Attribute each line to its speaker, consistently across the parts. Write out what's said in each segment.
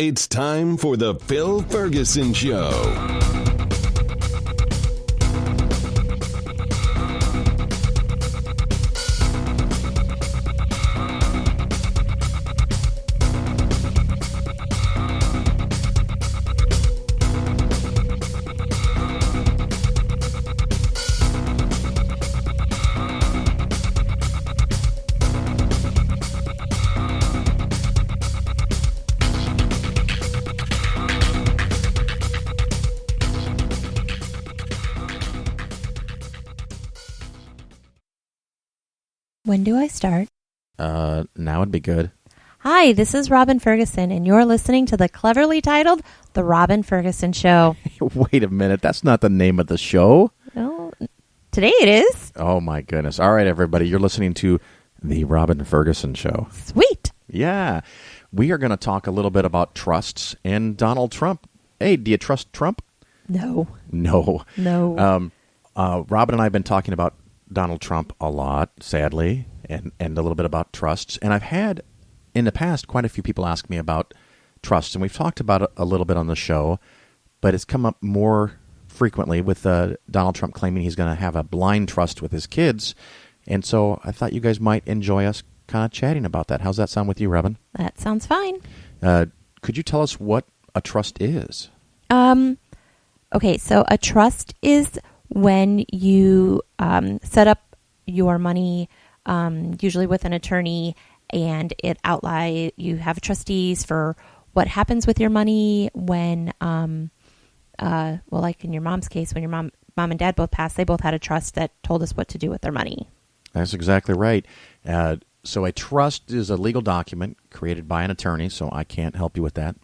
Speaker 1: It's time for the Phil Ferguson Show.
Speaker 2: When do I start?
Speaker 3: Now would be good.
Speaker 2: Hi, this is Robin Ferguson, and you're listening to the cleverly titled The Robin Ferguson Show.
Speaker 3: Wait a minute. That's not the name of the show.
Speaker 2: Well, today it is.
Speaker 3: Oh, my goodness. All right, everybody. You're listening to The Robin Ferguson Show.
Speaker 2: Sweet.
Speaker 3: Yeah. We are going to talk a little bit about trusts and Donald Trump. Hey, do you trust Trump?
Speaker 2: No.
Speaker 3: No. Robin and I have been talking about Donald Trump a lot, sadly, and a little bit about trusts. And I've had, in the past, quite a few people ask me about trusts. And we've talked about it a little bit on the show, but it's come up more frequently with Donald Trump claiming he's going to have a blind trust with his kids. And so I thought you guys might enjoy us kind of chatting about that. How's that sound with you, Robin?
Speaker 2: That sounds fine.
Speaker 3: Could you tell us what a trust is?
Speaker 2: Okay, so a trust is when you set up your money, usually with an attorney, and you have trustees for what happens with your money when, like in your mom's case, when your mom and dad both passed, they both had a trust that told us what to do with their money.
Speaker 3: That's exactly right. So a trust is a legal document created by an attorney, so I can't help you with that.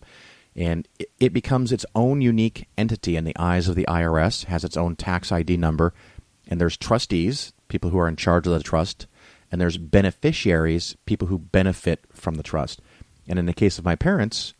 Speaker 3: And it becomes its own unique entity in the eyes of the IRS, has its own tax ID number, and there's trustees, people who are in charge of the trust, and there's beneficiaries, people who benefit from the trust. And in the case of my parents,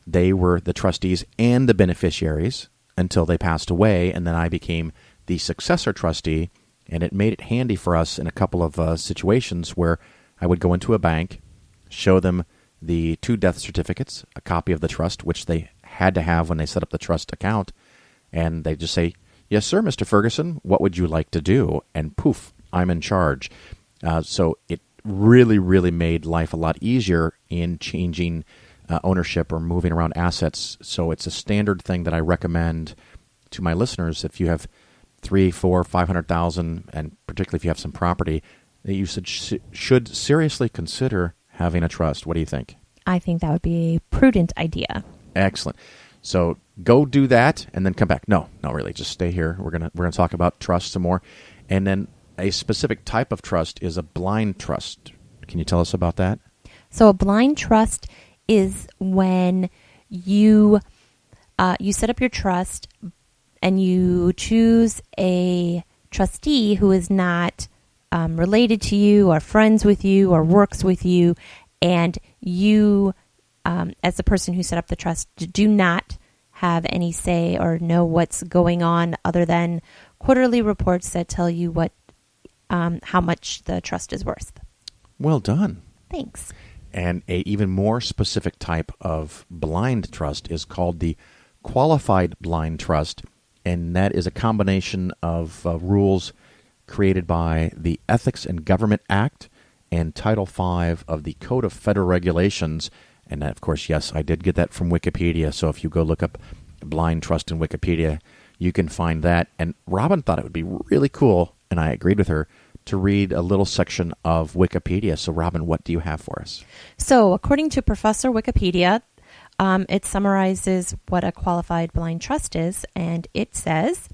Speaker 3: they were the trustees and the beneficiaries until they passed away, and then I became the successor trustee, and it made it handy for us in a couple of situations where I would go into a bank, show them the 2 death certificates, a copy of the trust, which they had to have when they set up the trust account, and they just say, "Yes, sir, Mr. Ferguson, what would you like to do?" And poof, I'm in charge. So it really, really made life a lot easier in changing ownership or moving around assets. So it's a standard thing that I recommend to my listeners. If you have 3, 4, 500,000, and particularly if you have some property, that you should seriously consider having a trust. What do you think?
Speaker 2: I think that would be a prudent idea.
Speaker 3: Excellent. So go do that and then come back. No, really. Just stay here. We're gonna talk about trust some more. And then a specific type of trust is a blind trust. Can you tell us about that?
Speaker 2: So a blind trust is when you set up your trust and you choose a trustee who is not related to you or friends with you or works with you, and you, as the person who set up the trust, do not have any say or know what's going on other than quarterly reports that tell you how much the trust is worth.
Speaker 3: Well done.
Speaker 2: Thanks.
Speaker 3: And a even more specific type of blind trust is called the qualified blind trust, and that is a combination of rules created by the Ethics and Government Act and Title V of the Code of Federal Regulations. And that, of course, yes, I did get that from Wikipedia. So if you go look up blind trust in Wikipedia, you can find that. And Robin thought it would be really cool, and I agreed with her, to read a little section of Wikipedia. So Robin, what do you have for us?
Speaker 2: So according to Professor Wikipedia, it summarizes what a qualified blind trust is, and it says,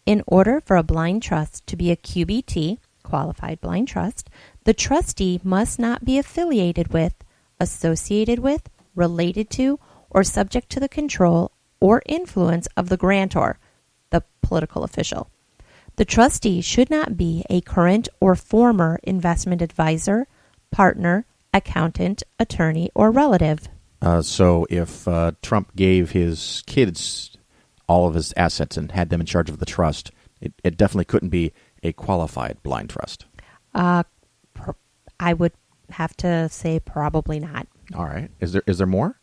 Speaker 2: in order for a blind trust to be a QBT, qualified blind trust, the trustee must not be affiliated with, associated with, related to, or subject to the control or influence of the grantor, the political official. The trustee should not be a current or former investment advisor, partner, accountant, attorney, or relative.
Speaker 3: So if Trump gave his kids all of his assets and had them in charge of the trust, it definitely couldn't be a qualified blind trust.
Speaker 2: I would have to say probably not.
Speaker 3: All right. Is there more?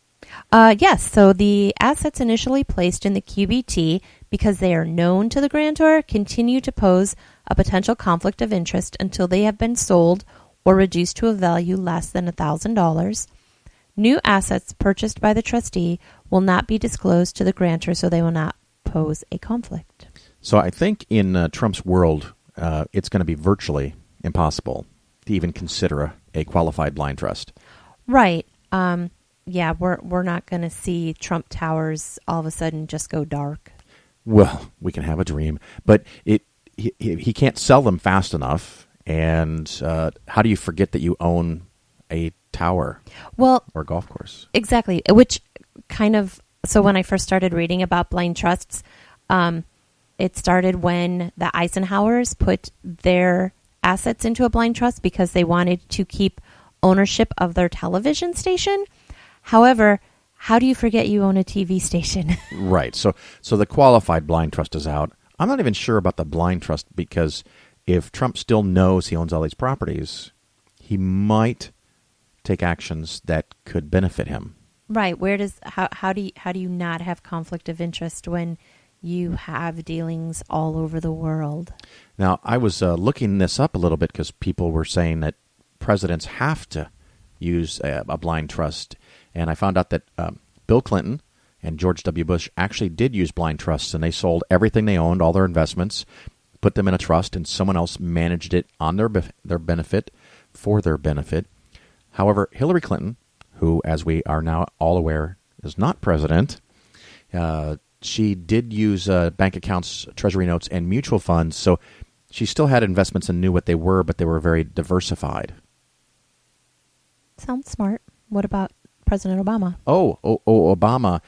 Speaker 2: Yes, so the assets initially placed in the QBT, because they are known to the grantor, continue to pose a potential conflict of interest until they have been sold or reduced to a value less than $1,000. New assets purchased by the trustee will not be disclosed to the grantor, so they will not pose a conflict.
Speaker 3: So I think in Trump's world, it's going to be virtually impossible to even consider a qualified blind trust.
Speaker 2: Right. Yeah, we're not going to see Trump Towers all of a sudden just go dark.
Speaker 3: Well, we can have a dream, but he can't sell them fast enough. And how do you forget that you own a tower or a golf course?
Speaker 2: Exactly, which kind of, so when I first started reading about blind trusts, it started when the Eisenhowers put their assets into a blind trust because they wanted to keep ownership of their television station. However, how do you forget you own a TV station?
Speaker 3: Right. So the qualified blind trust is out. I'm not even sure about the blind trust because if Trump still knows he owns all these properties, he might take actions that could benefit him.
Speaker 2: Right. How do you not have conflict of interest when you have dealings all over the world?
Speaker 3: Now, I was looking this up a little bit because people were saying that presidents have to use a blind trust. And I found out that Bill Clinton and George W. Bush actually did use blind trusts, and they sold everything they owned, all their investments, put them in a trust, and someone else managed it on their benefit, for their benefit. However, Hillary Clinton, who, as we are now all aware, is not president, she did use bank accounts, treasury notes, and mutual funds, so she still had investments and knew what they were, but they were very diversified.
Speaker 2: Sounds smart. What about President Obama?
Speaker 3: Obama.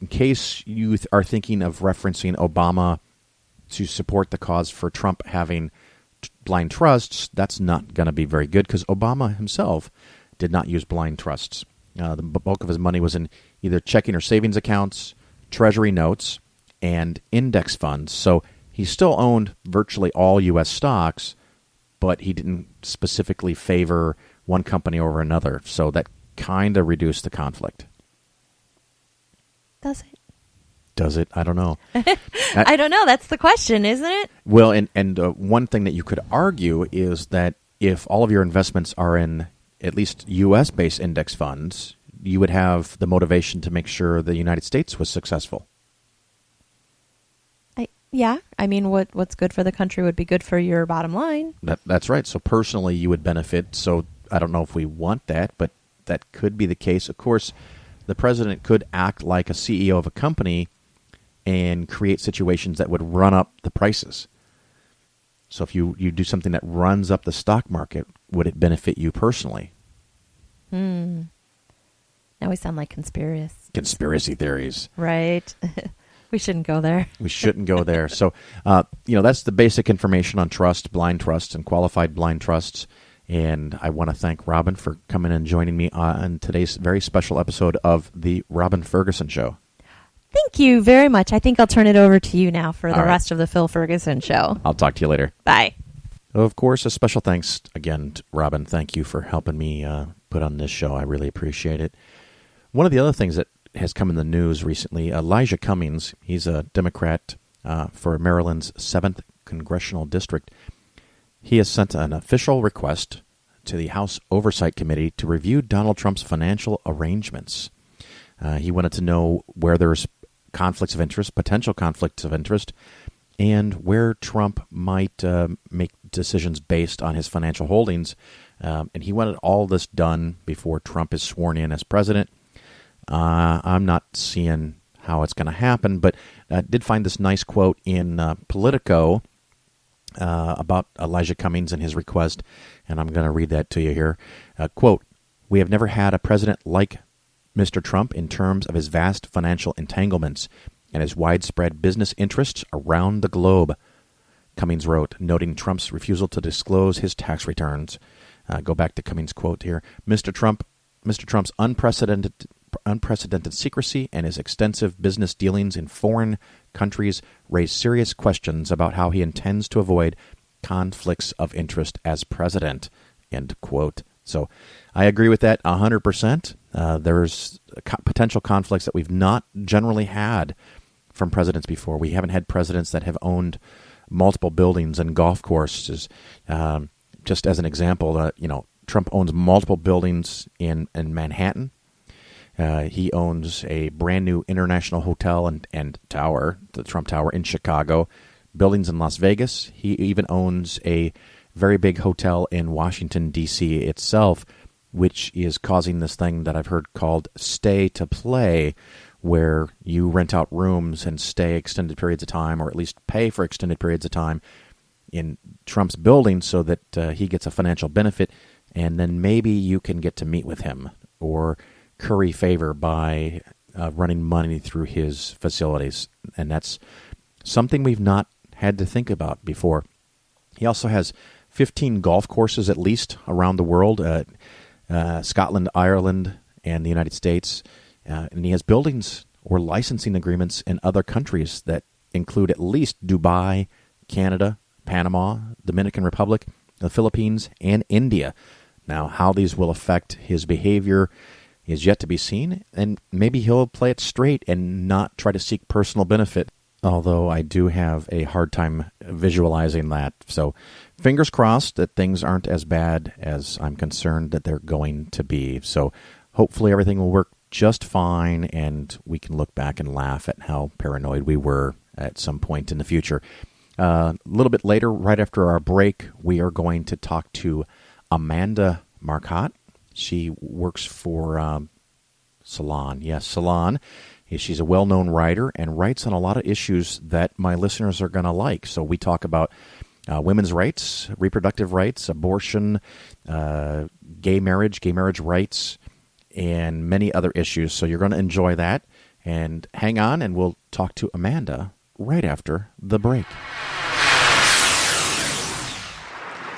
Speaker 3: In case you are thinking of referencing Obama to support the cause for Trump having blind trusts, that's not going to be very good because Obama himself did not use blind trusts. The bulk of his money was in either checking or savings accounts, treasury notes, and index funds. So he still owned virtually all U.S. stocks, but he didn't specifically favor one company over another. So that kind of reduced the conflict.
Speaker 2: Does it?
Speaker 3: Does it? I don't know.
Speaker 2: I don't know. That's the question, isn't it?
Speaker 3: Well, and one thing that you could argue is that if all of your investments are in at least U.S.-based index funds, you would have the motivation to make sure the United States was successful.
Speaker 2: Yeah. I mean, what's good for the country would be good for your bottom line.
Speaker 3: That's right. So personally, you would benefit. So I don't know if we want that, but that could be the case. Of course, the president could act like a CEO of a company and create situations that would run up the prices. So if you do something that runs up the stock market, would it benefit you personally?
Speaker 2: Now we sound like
Speaker 3: conspiracy theories.
Speaker 2: Right. We shouldn't go there.
Speaker 3: We shouldn't go there. So, that's the basic information on trust, blind trusts, and qualified blind trusts. And I want to thank Robin for coming and joining me on today's very special episode of the Robin Ferguson Show.
Speaker 2: Thank you very much. I think I'll turn it over to you now for the rest of the Phil Ferguson Show.
Speaker 3: I'll talk to you later.
Speaker 2: Bye.
Speaker 3: Of course, a special thanks again to Robin. Thank you for helping me put on this show. I really appreciate it. One of the other things that has come in the news recently, Elijah Cummings, he's a Democrat for Maryland's 7th Congressional District. He has sent an official request to the House Oversight Committee to review Donald Trump's financial arrangements. He wanted to know where there's conflicts of interest, potential conflicts of interest, and where Trump might make decisions based on his financial holdings. And he wanted all this done before Trump is sworn in as president. I'm not seeing how it's going to happen, but I did find this nice quote in Politico about Elijah Cummings and his request, and I'm going to read that to you here. Quote, "We have never had a president like Mr. Trump in terms of his vast financial entanglements and his widespread business interests around the globe," Cummings wrote, noting Trump's refusal to disclose his tax returns. Go back to Cummings' quote here. Mr. Trump's unprecedented secrecy and his extensive business dealings in foreign countries raise serious questions about how he intends to avoid conflicts of interest as president, end quote. So I agree with that 100%. There's potential conflicts that we've not generally had from presidents before. We haven't had presidents that have owned multiple buildings and golf courses. Just as an example, Trump owns multiple buildings in Manhattan. He owns a brand new international hotel and tower, the Trump Tower in Chicago, buildings in Las Vegas. He even owns a very big hotel in Washington, D.C. itself, which is causing this thing that I've heard called stay to play, where you rent out rooms and stay extended periods of time, or at least pay for extended periods of time in Trump's building so that he gets a financial benefit, and then maybe you can get to meet with him or curry favor by running money through his facilities. And that's something we've not had to think about before. He also has 15 golf courses at least around the world, Scotland, Ireland, and the United States. And he has buildings or licensing agreements in other countries that include at least Dubai, Canada, Panama, Dominican Republic, the Philippines, and India. Now, how these will affect his behavior is yet to be seen, and maybe he'll play it straight and not try to seek personal benefit, although I do have a hard time visualizing that. So fingers crossed that things aren't as bad as I'm concerned that they're going to be. So hopefully everything will work just fine, and we can look back and laugh at how paranoid we were at some point in the future. A little bit later, right after our break, we are going to talk to Amanda Marcotte. She works for Salon. Yes, Salon. She's a well-known writer and writes on a lot of issues that my listeners are going to like. So we talk about women's rights, reproductive rights, abortion, gay marriage rights, and many other issues. So you're going to enjoy that. And hang on, and we'll talk to Amanda right after the break.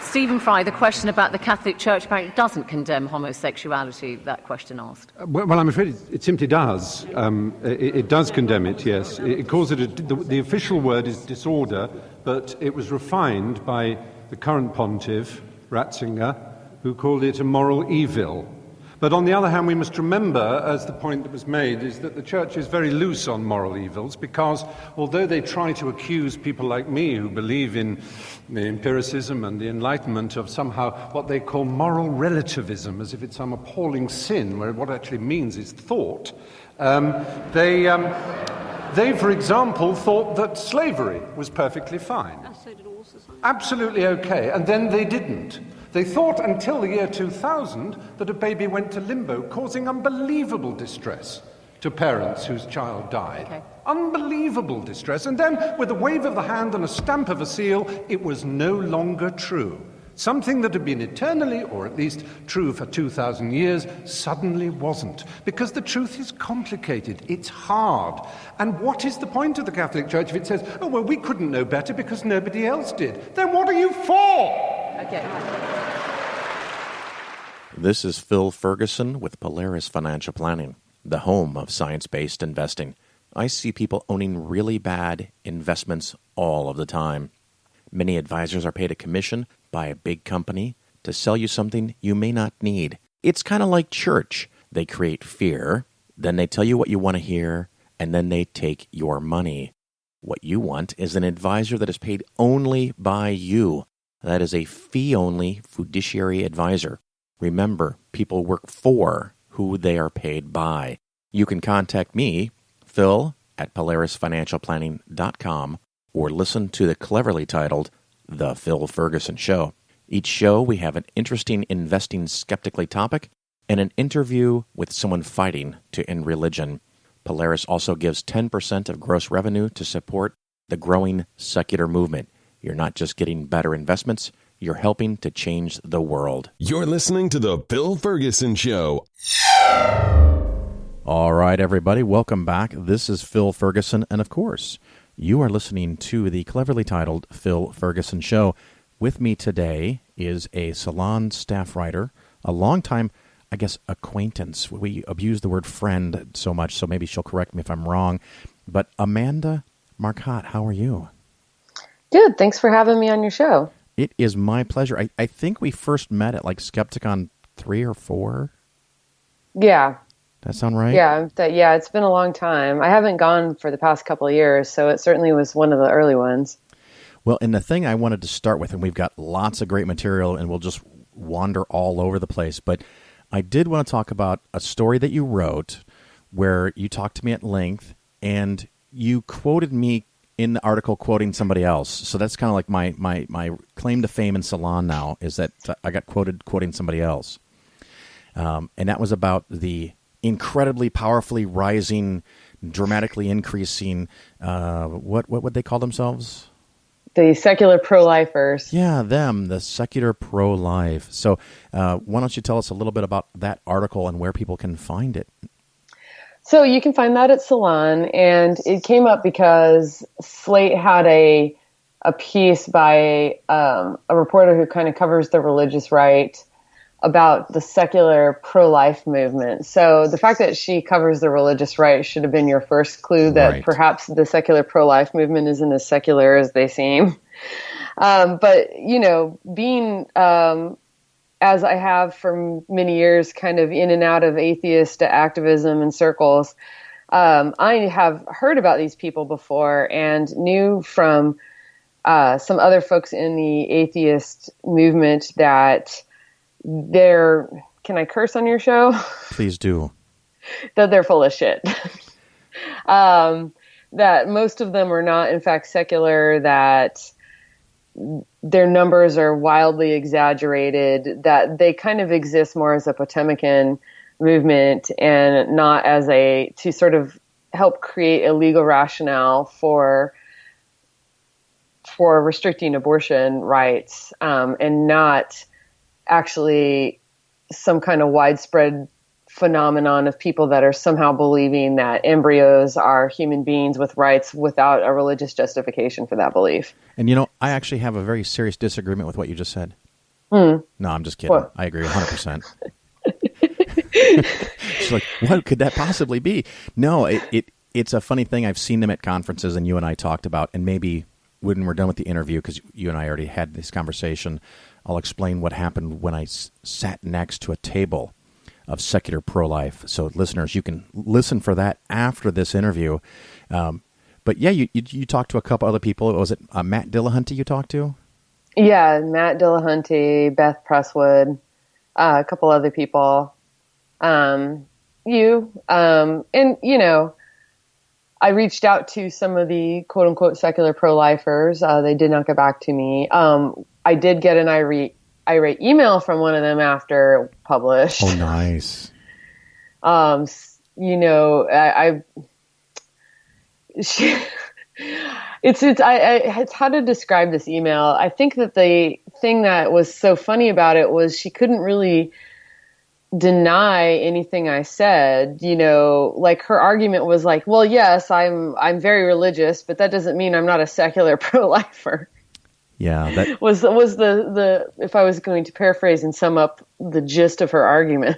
Speaker 4: Stephen Fry, the question about the Catholic Church apparently doesn't condemn homosexuality, that question asked.
Speaker 5: Well, I'm afraid it simply does. It does condemn it, yes. It calls it, the official word is disorder, but it was refined by the current pontiff, Ratzinger, who called it a moral evil. But on the other hand, we must remember, as the point that was made, is that the Church is very loose on moral evils, because although they try to accuse people like me who believe in the empiricism and the Enlightenment of somehow what they call moral relativism, as if it's some appalling sin, where what it actually means is thought, they, for example, thought that slavery was perfectly fine. Absolutely okay, and then they didn't. They thought until the year 2000 that a baby went to limbo, causing unbelievable distress to parents whose child died. Okay. Unbelievable distress. And then, with a wave of the hand and a stamp of a seal, it was no longer true. Something that had been eternally, or at least true for 2,000 years, suddenly wasn't. Because the truth is complicated. It's hard. And what is the point of the Catholic Church if it says, oh, well, we couldn't know better because nobody else did? Then what are you for?
Speaker 4: Okay.
Speaker 3: This is Phil Ferguson with Polaris Financial Planning, the home of science-based investing. I see people owning really bad investments all of the time. Many advisors are paid a commission by a big company to sell you something you may not need. It's kind of like church. They create fear, then they tell you what you want to hear, and then they take your money. What you want is an advisor that is paid only by you. That is a fee-only fiduciary advisor. Remember, people work for who they are paid by. You can contact me, Phil, at PolarisFinancialPlanning.com, or listen to the cleverly titled The Phil Ferguson Show. Each show, we have an interesting investing skeptically topic and an interview with someone fighting to end religion. Polaris also gives 10% of gross revenue to support the growing secular movement. You're not just getting better investments, you're helping to change the world.
Speaker 1: You're listening to The Phil Ferguson Show.
Speaker 3: All right, everybody, welcome back. This is Phil Ferguson, and of course, you are listening to the cleverly titled Phil Ferguson Show. With me today is a Salon staff writer, a longtime, I guess, acquaintance. We abuse the word friend so much, so maybe she'll correct me if I'm wrong. But Amanda Marcotte, how are you?
Speaker 6: Good. Thanks for having me on your show.
Speaker 3: It is my pleasure. I think we first met at like Skepticon 3 or 4.
Speaker 6: Yeah.
Speaker 3: That sound right?
Speaker 6: Yeah, it's been a long time. I haven't gone for the past couple of years, so it certainly was one of the early ones.
Speaker 3: Well, and the thing I wanted to start with, and we've got lots of great material, and we'll just wander all over the place, but I did want to talk about a story that you wrote where you talked to me at length, and you quoted me in the article quoting somebody else. So that's kind of like my claim to fame in Salon now, is that I got quoted quoting somebody else. And that was about the incredibly powerfully rising, dramatically increasing, what would they call themselves?
Speaker 6: The secular pro-lifers.
Speaker 3: Yeah, them, the secular pro-life. So why don't you tell us a little bit about that article and where people can find it?
Speaker 6: So you can find that at Salon, and it came up because Slate had a piece by a reporter who kind of covers the religious right about the secular pro-life movement. So the fact that she covers the religious right should have been your first clue that perhaps the secular pro-life movement isn't as secular as they seem. But, being, as I have for many years, kind of in and out of atheist activism and circles, I have heard about these people before and knew from some other folks in the atheist movement that can I curse on your show?
Speaker 3: Please do.
Speaker 6: That they're full of shit. That most of them are not, in fact, secular, that their numbers are wildly exaggerated, that they kind of exist more as a Potemkin movement and not as to sort of help create a legal rationale for restricting abortion rights, and not actually some kind of widespread phenomenon of people that are somehow believing that embryos are human beings with rights without a religious justification for that belief.
Speaker 3: And I actually have a very serious disagreement with what you just said. No, I'm just kidding. What? I agree 100%. She's like, what could that possibly be? No, it's a funny thing. I've seen them at conferences, and you and I talked about, and maybe when we're done with the interview, because you and I already had this conversation, I'll explain what happened when I sat next to a table of secular pro-life. So listeners, you can listen for that after this interview. But yeah, you talked to a couple other people. Was it Matt Dillahunty you talked to?
Speaker 6: Yeah, Matt Dillahunty, Beth Presswood, a couple other people. And I reached out to some of the quote-unquote secular pro-lifers. They did not get back to me. I did get an irate email from one of them after it published.
Speaker 3: Oh, nice.
Speaker 6: It's how to describe this email. I think that the thing that was so funny about it was she couldn't really deny anything I said. Like her argument was like, well, yes, I'm very religious, but that doesn't mean I'm not a secular pro-lifer.
Speaker 3: Yeah, that
Speaker 6: was the if I was going to paraphrase and sum up the gist of her argument.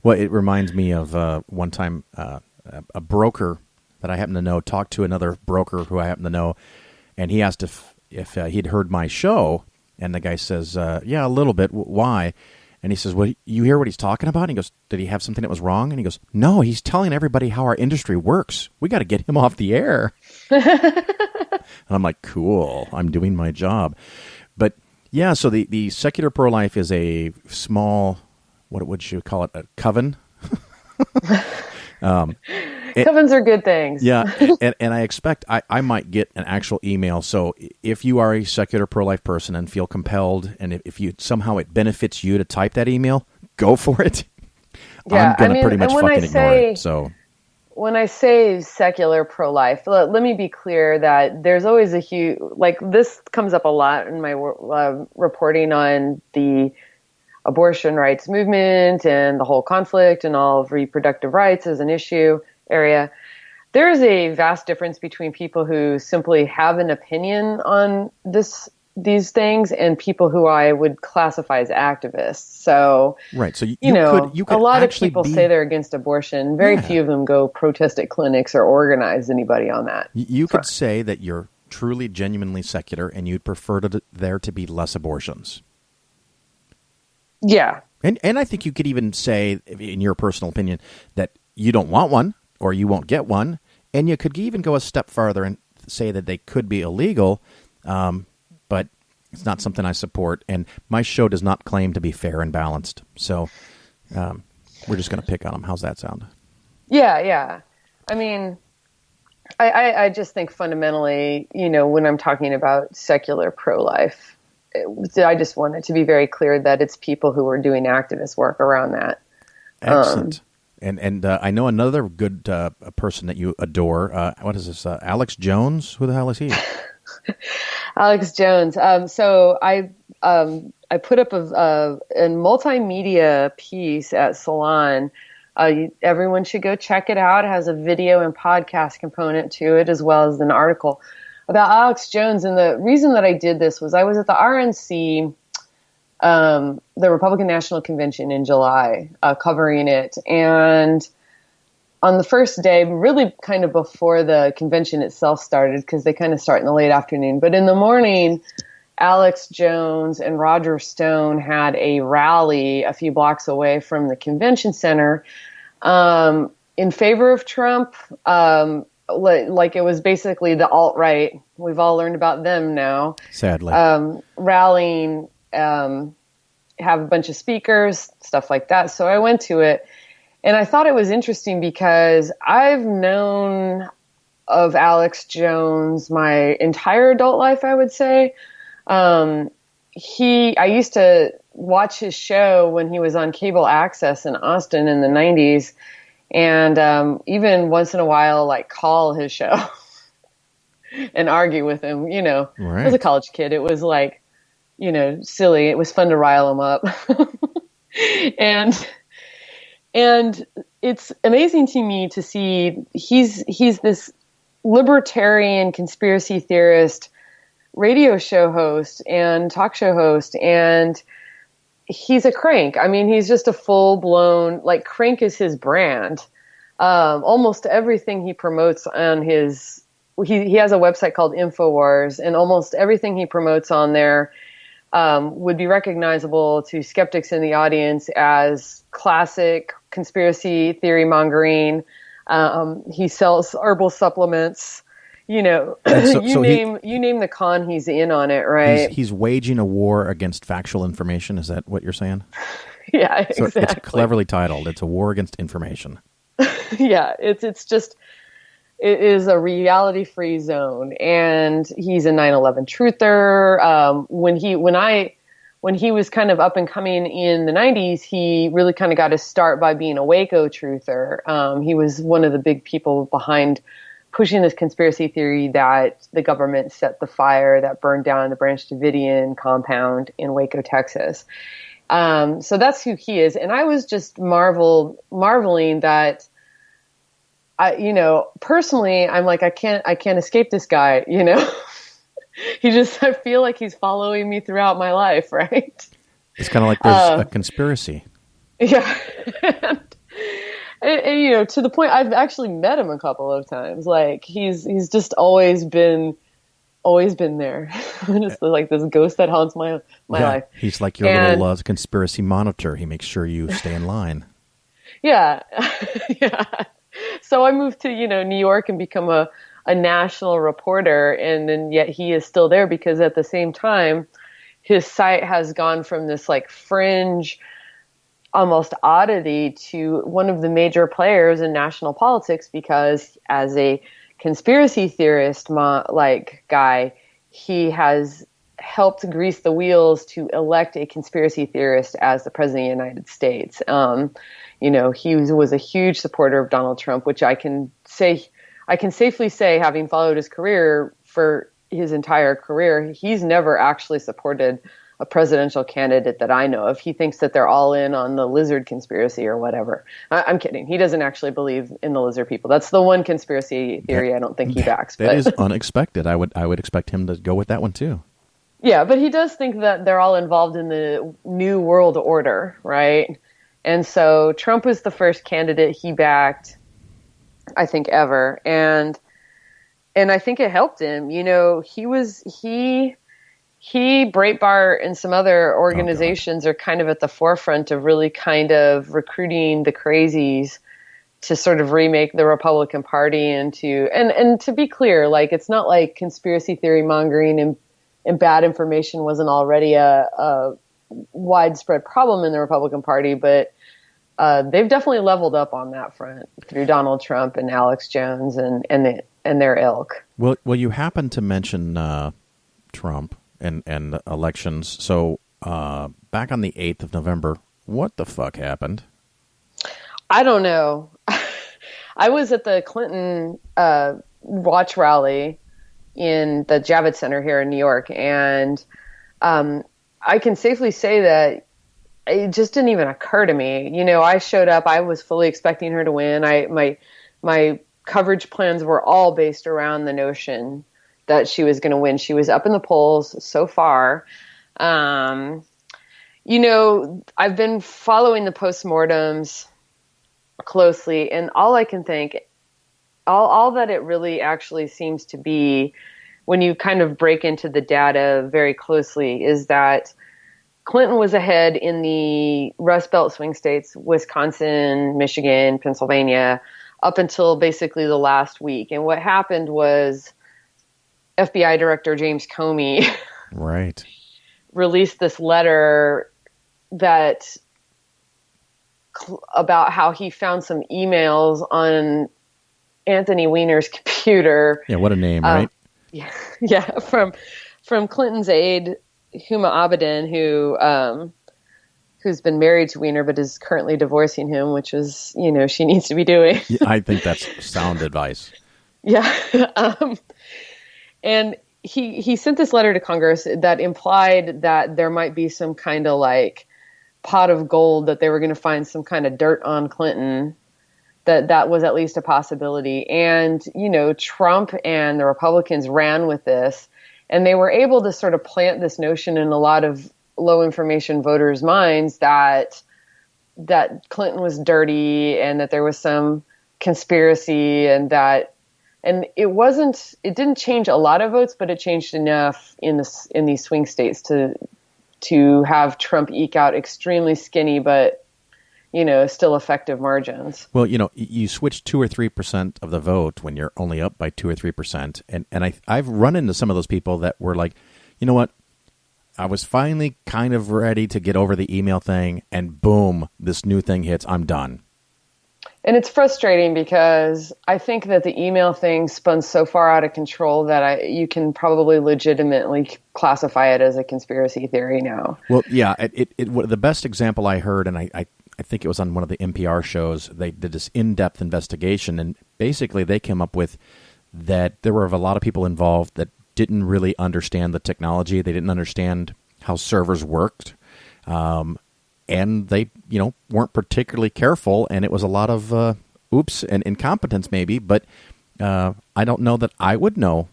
Speaker 3: Well, it reminds me of one time a broker that I happen to know talked to another broker who I happen to know, and he asked if he'd heard my show, and the guy says, yeah, a little bit. Why? And he says, well, you hear what he's talking about? And he goes, did he have something that was wrong? And he goes, no, he's telling everybody how our industry works. We got to get him off the air. And I'm like, cool, I'm doing my job. But yeah, so the secular pro-life is a small, what would you call it, a coven?
Speaker 6: Covens are good things.
Speaker 3: Yeah, and I expect I might get an actual email. So if you are a secular pro-life person and feel compelled, and if you somehow it benefits you to type that email, go for it.
Speaker 6: Yeah,
Speaker 3: I'm going to pretty much fucking ignore it. So
Speaker 6: when I say secular pro-life, let me be clear that there's always a huge, like this comes up a lot in my reporting on the abortion rights movement and the whole conflict and all of reproductive rights as an issue area. There's a vast difference between people who simply have an opinion on these things and people who I would classify as activists. So,
Speaker 3: right. So you could
Speaker 6: a lot of people say they're against abortion. Very few of them go protest at clinics or organize anybody on that.
Speaker 3: You could say that you're truly, genuinely secular and you'd prefer there to be less abortions.
Speaker 6: Yeah.
Speaker 3: And I think you could even say, in your personal opinion, that you don't want one or you won't get one. And you could even go a step farther and say that they could be illegal, but it's not something I support. And my show does not claim to be fair and balanced. So we're just going to pick on them. How's that sound?
Speaker 6: Yeah. I mean, I just think fundamentally, when I'm talking about secular pro-life, I just want it to be very clear that it's people who are doing activist work around that.
Speaker 3: Excellent. And I know another good person that you adore. What is this? Alex Jones? Who the hell is he?
Speaker 6: Alex Jones. So I put up a multimedia piece at Salon. Everyone should go check it out. It has a video and podcast component to it, as well as an article about Alex Jones. And the reason that I did this was I was at the RNC, the Republican National Convention in July, covering it. And on the first day, really kind of before the convention itself started, because they kind of start in the late afternoon, but in the morning, Alex Jones and Roger Stone had a rally a few blocks away from the convention center in favor of Trump. Like it was basically the alt-right. We've all learned about them now.
Speaker 3: Sadly.
Speaker 6: Rallying, have a bunch of speakers, stuff like that. So I went to it, and I thought it was interesting because I've known of Alex Jones my entire adult life, I would say. I used to watch his show when he was on cable access in Austin in the 90s, and even once in a while, like, call his show and argue with him.
Speaker 3: Right.
Speaker 6: As a college kid, it was like, silly. It was fun to rile him up. And it's amazing to me to see he's this libertarian conspiracy theorist radio show host and talk show host, and he's a crank. I mean, he's just a full-blown, like, crank is his brand. Almost everything he promotes on his, he has a website called InfoWars, and almost everything he promotes on there would be recognizable to skeptics in the audience as classic conspiracy theory mongering. He sells herbal supplements. You name the con, he's in on it, right?
Speaker 3: He's waging a war against factual information. Is that what you're saying?
Speaker 6: Yeah, exactly.
Speaker 3: So it's cleverly titled. It's a war against information.
Speaker 6: Yeah, it is a reality-free zone, and he's a 9/11 truther. When he was kind of up and coming in the 90s, he really kind of got his start by being a Waco truther. He was one of the big people behind pushing this conspiracy theory that the government set the fire that burned down the Branch Davidian compound in Waco, Texas. So that's who he is. And I was just marveling that personally, I'm like, I can't escape this guy, I feel like he's following me throughout my life. Right.
Speaker 3: It's kind of like there's a conspiracy.
Speaker 6: Yeah. And, to the point, I've actually met him a couple of times. Like, he's just always been there. Just like this ghost that haunts my life.
Speaker 3: He's like your little conspiracy monitor. He makes sure you stay in line.
Speaker 6: Yeah. Yeah. So I moved to, New York and become a national reporter. And then yet he is still there because at the same time, his site has gone from this like fringe, almost oddity to one of the major players in national politics, because as a conspiracy theorist guy, he has helped grease the wheels to elect a conspiracy theorist as the president of the United States. He was a huge supporter of Donald Trump, which I can safely say, having followed his career for his entire career, he's never actually supported a presidential candidate that I know of. He thinks that they're all in on the lizard conspiracy or whatever. I'm kidding. He doesn't actually believe in the lizard people. That's the one conspiracy theory I don't think he backs.
Speaker 3: That is unexpected. I would expect him to go with that one too.
Speaker 6: Yeah, but he does think that they're all involved in the new world order, right? And so Trump was the first candidate he backed, I think, ever. And I think it helped him. He, Breitbart, and some other organizations are kind of at the forefront of really kind of recruiting the crazies to sort of remake the Republican Party into, and to be clear, like, it's not like conspiracy theory mongering and bad information wasn't already a widespread problem in the Republican Party, but they've definitely leveled up on that front through Donald Trump and Alex Jones and their ilk.
Speaker 3: Well, you happen to mention Trump and elections. So back on the 8th of November, what the fuck happened?
Speaker 6: I don't know. I was at the Clinton watch rally in the Javits Center here in New York, and I can safely say that it just didn't even occur to me. You know, I showed up. I was fully expecting her to win. My coverage plans were all based around the notion that she was going to win. She was up in the polls so far. You know, I've been following the postmortems closely, and all I can think, all that it really actually seems to be, when you kind of break into the data very closely, is that Clinton was ahead in the Rust Belt swing states, Wisconsin, Michigan, Pennsylvania, up until basically the last week. And what happened was FBI Director James Comey
Speaker 3: right.
Speaker 6: released this letter that about how he found some emails on Anthony Weiner's computer.
Speaker 3: Yeah, what a name, right?
Speaker 6: Yeah, from Clinton's aide, Huma Abedin, who's been married to Weiner but is currently divorcing him, which is, you know, she needs to be doing.
Speaker 3: Yeah, I think that's sound advice.
Speaker 6: Yeah. And he sent this letter to Congress that implied that there might be some kind of like pot of gold, that they were going to find some kind of dirt on Clinton, that was at least a possibility. And, you know, Trump and the Republicans ran with this, and they were able to sort of plant this notion in a lot of low information voters' minds that Clinton was dirty and that there was some conspiracy, and it didn't change a lot of votes, but it changed enough in these swing states to have Trump eke out extremely skinny, but, you know, still effective margins.
Speaker 3: Well, you know, you switch 2 or 3% of the vote when you're only up by 2 or 3%. And I've run into some of those people that were like, you know what? I was finally kind of ready to get over the email thing, and boom, this new thing hits. I'm done.
Speaker 6: And it's frustrating because I think that the email thing spun so far out of control that you can probably legitimately classify it as a conspiracy theory now.
Speaker 3: Well, yeah, the best example I heard, and I think it was on one of the NPR shows, they did this in-depth investigation, and basically they came up with that there were a lot of people involved that didn't really understand the technology. They didn't understand how servers worked. And they, you know, weren't particularly careful, and it was a lot of oops and incompetence maybe, but I don't know that I would know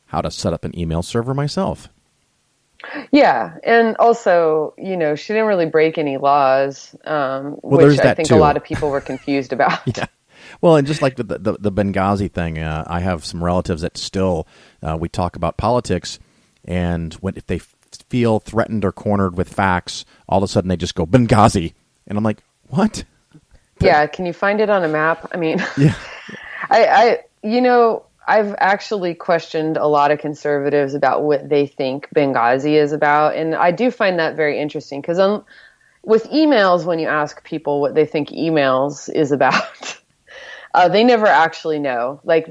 Speaker 3: how to set up an email server myself.
Speaker 6: Yeah, and also, you know, she didn't really break any laws, which I think
Speaker 3: too.
Speaker 6: A lot of people were confused about.
Speaker 3: Yeah. Well, and just like the Benghazi thing, I have some relatives that still, we talk about politics, and if they feel threatened or cornered with facts, all of a sudden they just go Benghazi, and I'm like, what?
Speaker 6: Yeah, can you find it on a map? I mean,
Speaker 3: yeah.
Speaker 6: I've actually questioned a lot of conservatives about what they think Benghazi is about, and I do find that very interesting because with emails, when you ask people what they think emails is about, they never actually know. Like,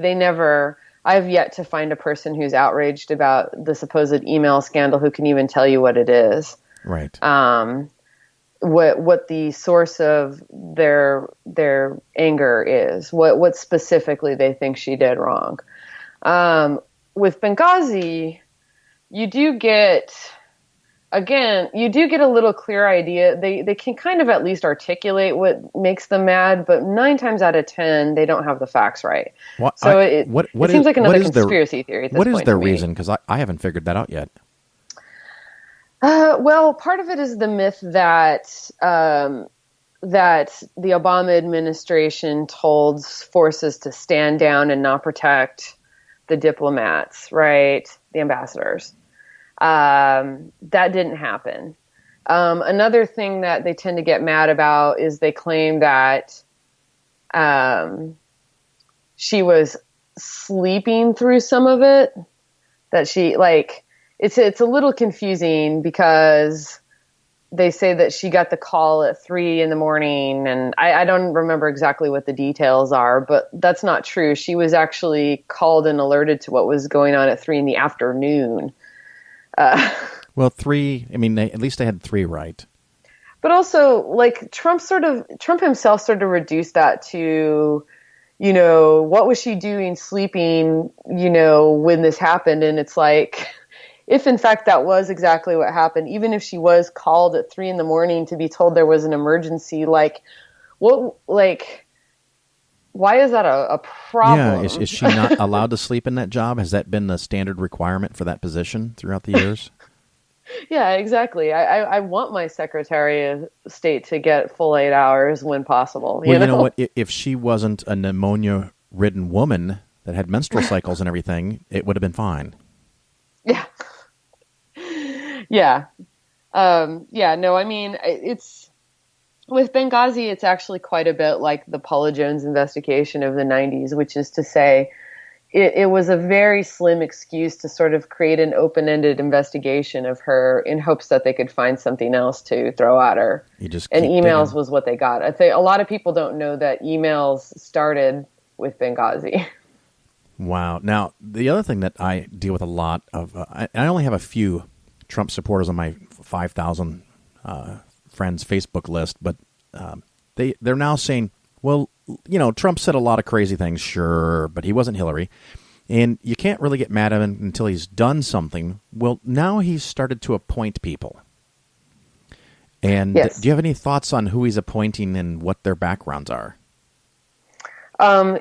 Speaker 6: I've yet to find a person who's outraged about the supposed email scandal who can even tell you what it is.
Speaker 3: Right.
Speaker 6: What the source of their anger is, what specifically they think she did wrong. With Benghazi, you do get a little clear idea. They can kind of at least articulate what makes them mad, but 9 times out of 10, they don't have the facts right.
Speaker 3: What,
Speaker 6: so
Speaker 3: it
Speaker 6: seems like another conspiracy theory at this point.
Speaker 3: What is their reason? Because I haven't figured that out yet.
Speaker 6: Well, part of it is the myth that the Obama administration told forces to stand down and not protect the diplomats, right? The ambassadors. That didn't happen. Another thing that they tend to get mad about is they claim that she was sleeping through some of it. That she it's a little confusing because they say that she got the call at 3 a.m, and I don't remember exactly what the details are, but that's not true. She was actually called and alerted to what was going on at 3 p.m.
Speaker 3: Well, 3. I mean, at least they had 3 right.
Speaker 6: But also, Trump himself sort of reduced that to, what was she doing sleeping, when this happened? And it's like, if in fact that was exactly what happened, even if she was called at 3 a.m. to be told there was an emergency, why is that a problem?
Speaker 3: Yeah, is she not allowed to sleep in that job? Has that been the standard requirement for that position throughout the years?
Speaker 6: Yeah, exactly. I want my Secretary of State to get full 8 hours when possible.
Speaker 3: Well, you know what? If she wasn't a pneumonia-ridden woman that had menstrual cycles and everything, it would have been fine.
Speaker 6: Yeah. Yeah. No, I mean, it's with Benghazi, it's actually quite a bit like the Paula Jones investigation of the 90s, which is to say, it was a very slim excuse to sort of create an open-ended investigation of her in hopes that they could find something else to throw at her. And emails was what they got. I think a lot of people don't know that emails started with Benghazi.
Speaker 3: Wow. Now, the other thing that I deal with a lot of, I only have a few Trump supporters on my 5,000 friends Facebook list, but they're now saying, well, Trump said a lot of crazy things, sure, but he wasn't Hillary. And you can't really get mad at him until he's done something. Well, now he's started to appoint people. And
Speaker 6: yes.
Speaker 3: Do you have any thoughts on who he's appointing and what their backgrounds are?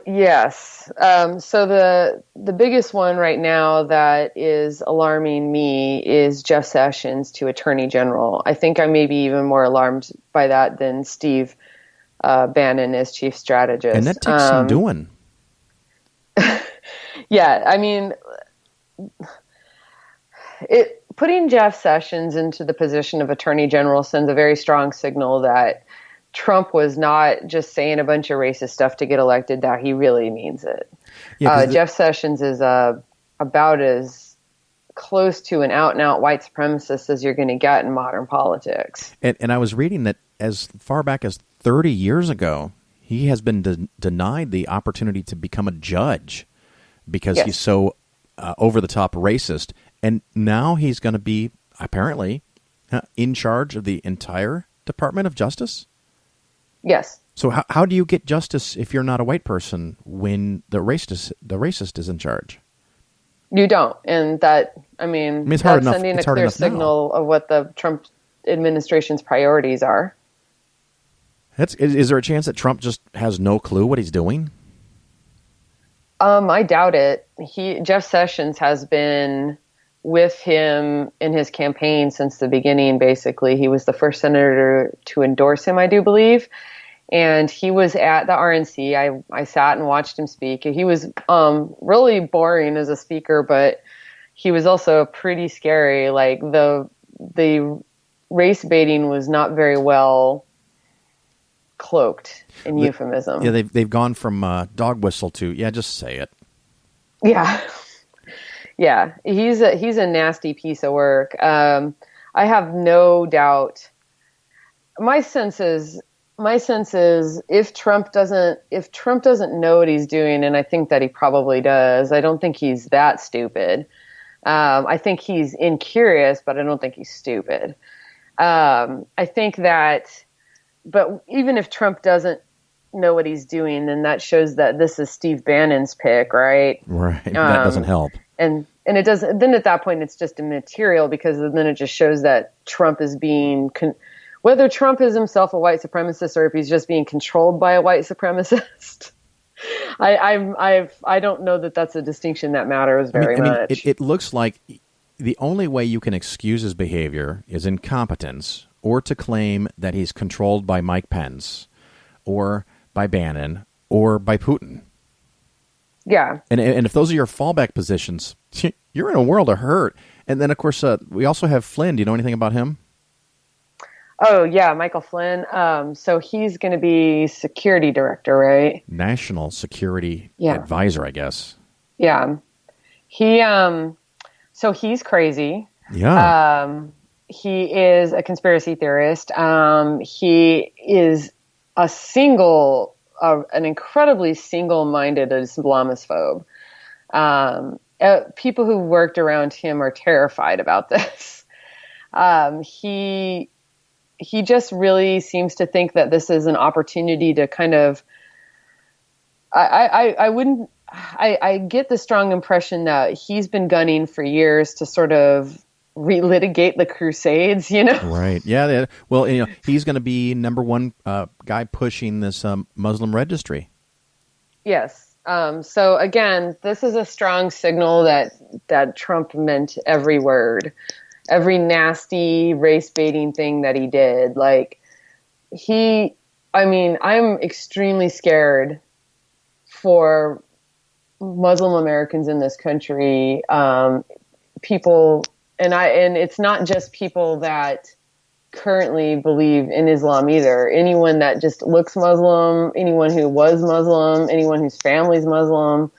Speaker 6: Yes. So the biggest one right now that is alarming me is Jeff Sessions to Attorney General. I think I may be even more alarmed by that than Steve Bannon as chief strategist.
Speaker 3: And that takes some doing.
Speaker 6: Yeah, I mean, putting Jeff Sessions into the position of Attorney General sends a very strong signal that Trump was not just saying a bunch of racist stuff to get elected, that he really means it. Yeah, Jeff Sessions is about as close to an out-and-out white supremacist as you're going to get in modern politics.
Speaker 3: And I was reading that as far back as 30 years ago, he has been denied the opportunity to become a judge because
Speaker 6: yes.
Speaker 3: he's so over-the-top racist. And now he's going to be, apparently, in charge of the entire Department of Justice?
Speaker 6: Yes.
Speaker 3: So how do you get justice if you're not a white person when the racist is in charge?
Speaker 6: You don't. And that, I mean
Speaker 3: it's
Speaker 6: that's
Speaker 3: hard enough,
Speaker 6: sending a clear signal
Speaker 3: now
Speaker 6: of what the Trump administration's priorities are.
Speaker 3: Is there a chance that Trump just has no clue what he's doing?
Speaker 6: I doubt it. Jeff Sessions has been with him in his campaign since the beginning, basically. He was the first senator to endorse him, I do believe. And he was at the RNC. I sat and watched him speak. He was really boring as a speaker, but he was also pretty scary. Like the race baiting was not very well cloaked in euphemism.
Speaker 3: Yeah, they've gone from dog whistle to just say it.
Speaker 6: Yeah. Yeah, he's a nasty piece of work. I have no doubt. My sense is if Trump doesn't know what he's doing, and I think that he probably does. I don't think he's that stupid. I think he's incurious, but I don't think he's stupid. I think that, but even if Trump doesn't know what he's doing, then that shows that this is Steve Bannon's pick, right?
Speaker 3: Right. That doesn't help.
Speaker 6: And it doesn't. Then at that point, it's just immaterial because then it just shows that Trump is being, whether Trump is himself a white supremacist or if he's just being controlled by a white supremacist. I don't know that that's a distinction that matters very much.
Speaker 3: It looks like the only way you can excuse his behavior is incompetence, or to claim that he's controlled by Mike Pence, or by Bannon, or by Putin.
Speaker 6: Yeah.
Speaker 3: And if those are your fallback positions, you're in a world of hurt. And then, of course, we also have Flynn. Do you know anything about him?
Speaker 6: Oh, yeah, Michael Flynn. So he's going to be security director, right?
Speaker 3: National Security
Speaker 6: Yeah.
Speaker 3: Advisor, I guess.
Speaker 6: Yeah. He, so he's crazy.
Speaker 3: Yeah.
Speaker 6: He is a conspiracy theorist. He is an incredibly single-minded Islamophobe. People who worked around him are terrified about this. He just really seems to think that this is an opportunity to kind of. I get the strong impression that he's been gunning for years to sort of relitigate the Crusades,
Speaker 3: Right. Yeah. Well, he's going to be number one guy pushing this Muslim registry.
Speaker 6: Yes. So again, this is a strong signal that Trump meant every word, every nasty race baiting thing that he did. I'm extremely scared for Muslim Americans in this country, people, and it's not just people that currently believe in Islam either. Anyone that just looks Muslim, anyone who was Muslim, anyone whose family's Muslim,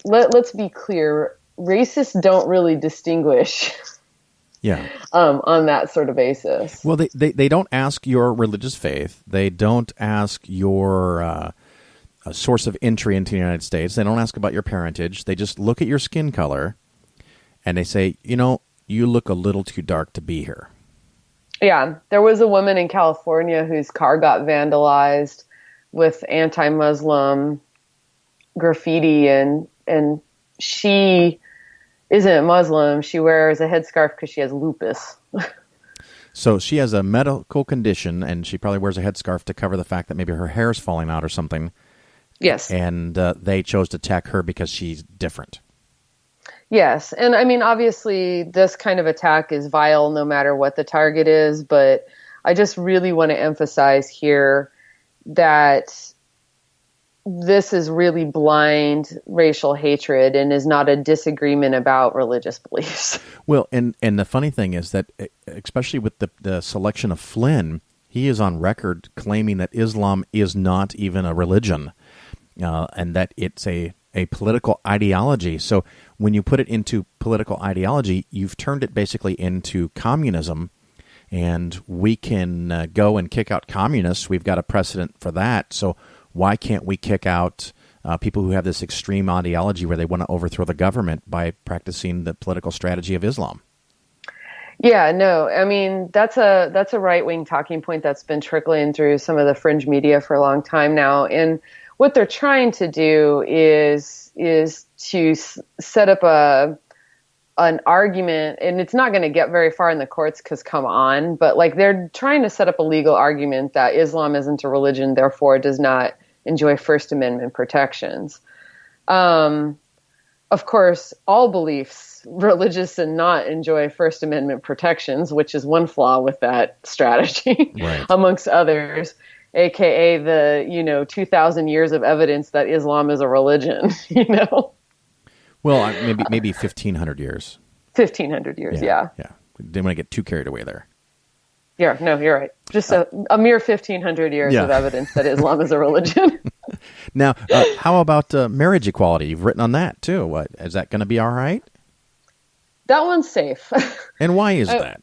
Speaker 6: let's be clear, racists don't really distinguish.
Speaker 3: Yeah.
Speaker 6: On that sort of basis.
Speaker 3: Well, they don't ask your religious faith. They don't ask your source of entry into the United States. They don't ask about your parentage. They just look at your skin color, and they say, you look a little too dark to be here.
Speaker 6: Yeah. There was a woman in California whose car got vandalized with anti-Muslim graffiti, and she isn't Muslim. She wears a headscarf because she has lupus.
Speaker 3: So she has a medical condition, and she probably wears a headscarf to cover the fact that maybe her hair is falling out or something.
Speaker 6: Yes.
Speaker 3: And they chose to attack her because she's different.
Speaker 6: Yes. And obviously this kind of attack is vile no matter what the target is, but I just really want to emphasize here that this is really blind racial hatred and is not a disagreement about religious beliefs.
Speaker 3: Well, and the funny thing is that, especially with the selection of Flynn, he is on record claiming that Islam is not even a religion, and that it's a political ideology. So when you put it into political ideology, you've turned it basically into communism, and we can go and kick out communists. We've got a precedent for that. So why can't we kick out people who have this extreme ideology where they want to overthrow the government by practicing the political strategy of Islam?
Speaker 6: Yeah, no, that's a right-wing talking point that's been trickling through some of the fringe media for a long time now. And what they're trying to do is to set up an argument, and it's not going to get very far in the courts because come on, but they're trying to set up a legal argument that Islam isn't a religion, therefore does not enjoy First Amendment protections. Of course, all beliefs, religious and not, enjoy First Amendment protections, which is one flaw with that strategy,
Speaker 3: right,
Speaker 6: amongst others, aka the 2,000 years of evidence that Islam is a religion.
Speaker 3: Well, maybe 1,500 years.
Speaker 6: 1,500 years, yeah.
Speaker 3: Didn't want to get too carried away there.
Speaker 6: Yeah, no, you're right. Just a mere 1,500 years of evidence that Islam is a religion.
Speaker 3: Now, how about marriage equality? You've written on that, too. Is that going to be all right?
Speaker 6: That one's safe.
Speaker 3: And why is that?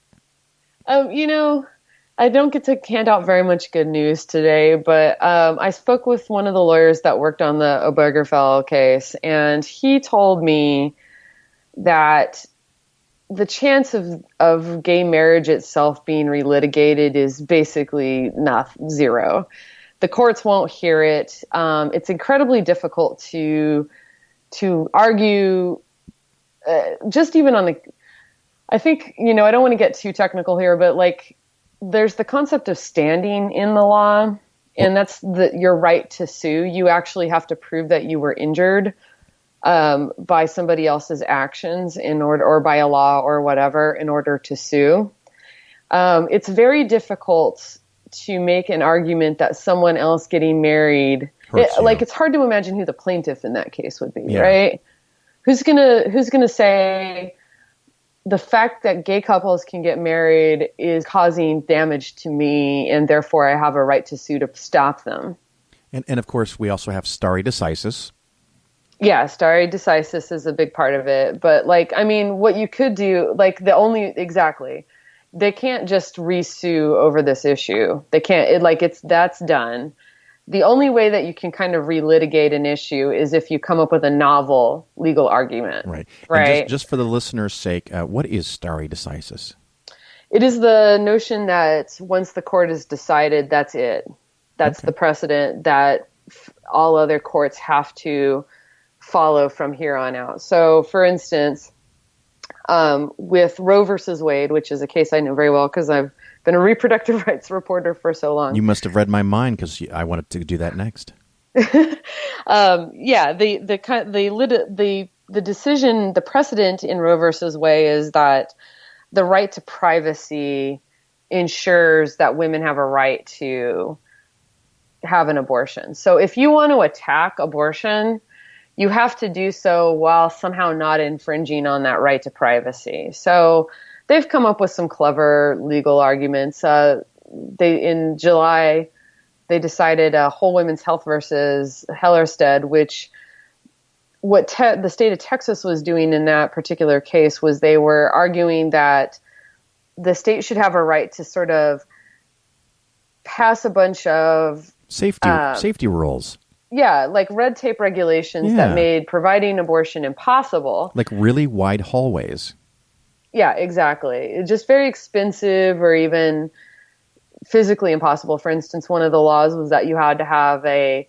Speaker 6: I don't get to hand out very much good news today, but I spoke with one of the lawyers that worked on the Obergefell case, and he told me that the chance of gay marriage itself being relitigated is basically zero. The courts won't hear it. It's incredibly difficult to argue, just even on the. I think I don't want to get too technical here, but there's the concept of standing in the law, and that's your right to sue. You actually have to prove that you were injured by somebody else's actions or by a law or whatever in order to sue. It's very difficult to make an argument that someone else getting married, it's hard to imagine who the plaintiff in that case would be, right? Who's gonna say, the fact that gay couples can get married is causing damage to me, and therefore I have a right to sue to stop them.
Speaker 3: And of course, we also have stare decisis.
Speaker 6: Yeah, stare decisis is a big part of it. But, like, I mean, what you could do, like, they can't just re-sue over this issue. They can't, that's done. The only way that you can kind of relitigate an issue is if you come up with a novel legal argument.
Speaker 3: Right.
Speaker 6: Right.
Speaker 3: And just for the listener's sake, what is stare decisis?
Speaker 6: It is the notion that once the court has decided, that's it. That's the precedent that all other courts have to follow from here on out. So, for instance, with Roe versus Wade, which is a case I know very well because I've been a reproductive rights reporter for so long.
Speaker 3: You must have read my mind because I wanted to do that next.
Speaker 6: Yeah, the decision, the precedent in Roe versus Wade is that the right to privacy ensures that women have a right to have an abortion. So if you want to attack abortion, you have to do so while somehow not infringing on that right to privacy. So they've come up with some clever legal arguments. In July, they decided Whole Women's Health versus Hellerstedt, which the state of Texas was doing in that particular case was they were arguing that the state should have a right to sort of pass a bunch of
Speaker 3: safety rules.
Speaker 6: Yeah, like red tape regulations that made providing abortion impossible.
Speaker 3: Like really wide hallways.
Speaker 6: Yeah, exactly. It's just very expensive or even physically impossible. For instance, one of the laws was that you had to have a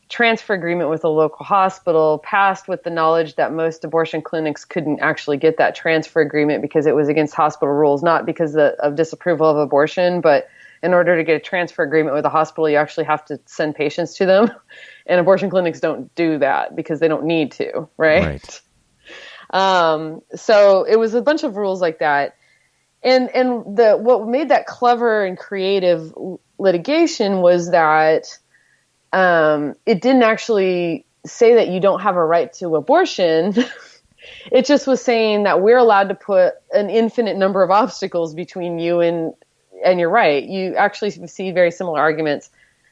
Speaker 6: transfer agreement with a local hospital passed with the knowledge that most abortion clinics couldn't actually get that transfer agreement because it was against hospital rules, not because of disapproval of abortion, but in order to get a transfer agreement with a hospital, you actually have to send patients to them. And abortion clinics don't do that because they don't need to, right? So it was a bunch of rules like that. And what made that clever and creative litigation was that it didn't actually say that you don't have a right to abortion. It just was saying that we're allowed to put an infinite number of obstacles between you and you're right. You actually see very similar arguments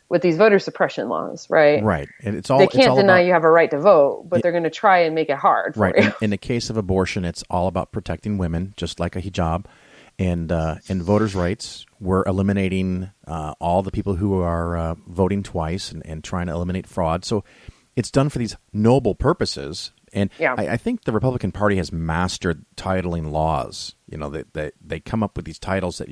Speaker 6: with these voter suppression laws, right?
Speaker 3: Right. And
Speaker 6: they can't deny you have a right to vote, but they're going to try and make it hard.
Speaker 3: Right.
Speaker 6: For you.
Speaker 3: In the case of abortion, it's all about protecting women, just like a hijab. And in voters' rights, we're eliminating all the people who are voting twice and trying to eliminate fraud. So it's done for these noble purposes. And I think the Republican Party has mastered titling laws. You know, they come up with these titles that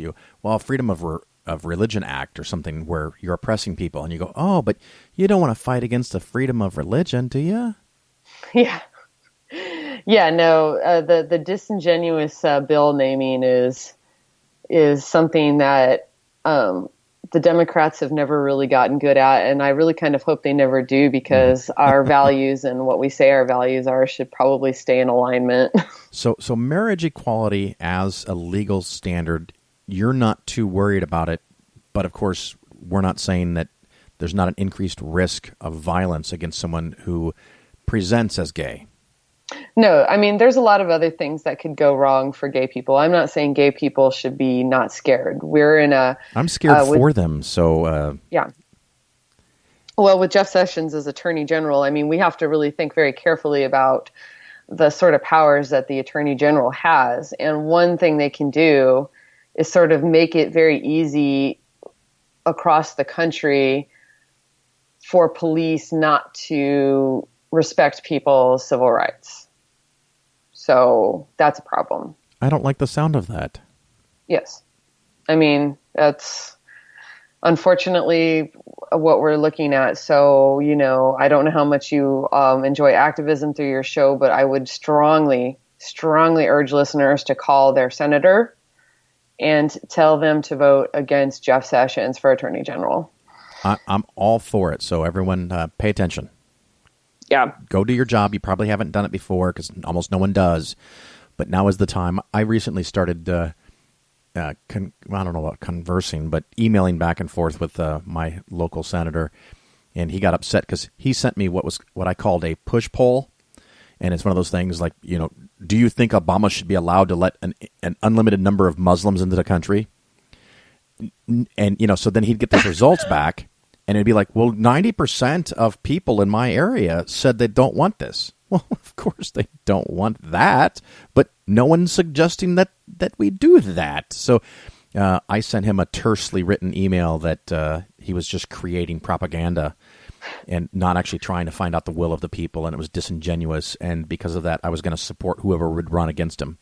Speaker 3: Freedom of Religion Act or something where you're oppressing people. And you go, oh, but you don't want to fight against the freedom of religion, do you?
Speaker 6: Yeah. Yeah, no, the disingenuous bill naming is something that the Democrats have never really gotten good at, and I really kind of hope they never do because our values and what we say our values are should probably stay in alignment.
Speaker 3: So marriage equality as a legal standard, you're not too worried about it, but of course we're not saying that there's not an increased risk of violence against someone who presents as gay.
Speaker 6: No, I mean, there's a lot of other things that could go wrong for gay people. I'm not saying gay people should be not scared.
Speaker 3: I'm scared for them, so...
Speaker 6: Yeah. Well, with Jeff Sessions as Attorney General, I mean, we have to really think very carefully about the sort of powers that the Attorney General has. And one thing they can do is sort of make it very easy across the country for police not to respect people's civil rights. So that's a problem.
Speaker 3: I don't like the sound of that.
Speaker 6: Yes. I mean, that's unfortunately what we're looking at. So, I don't know how much you enjoy activism through your show, but I would strongly, strongly urge listeners to call their senator and tell them to vote against Jeff Sessions for Attorney General.
Speaker 3: I'm all for it. So everyone pay attention.
Speaker 6: Yeah.
Speaker 3: Go do your job. You probably haven't done it before because almost no one does. But now is the time. I recently started, I don't know about conversing, but emailing back and forth with my local senator. And he got upset because he sent me what I called a push poll. And it's one of those things like, do you think Obama should be allowed to let an unlimited number of Muslims into the country? And, so then he'd get the results back, and it'd be like, well, 90% of people in my area said they don't want this. Well, of course they don't want that, but no one's suggesting that we do that. So I sent him a tersely written email that he was just creating propaganda and not actually trying to find out the will of the people, and it was disingenuous. And because of that, I was going to support whoever would run against him.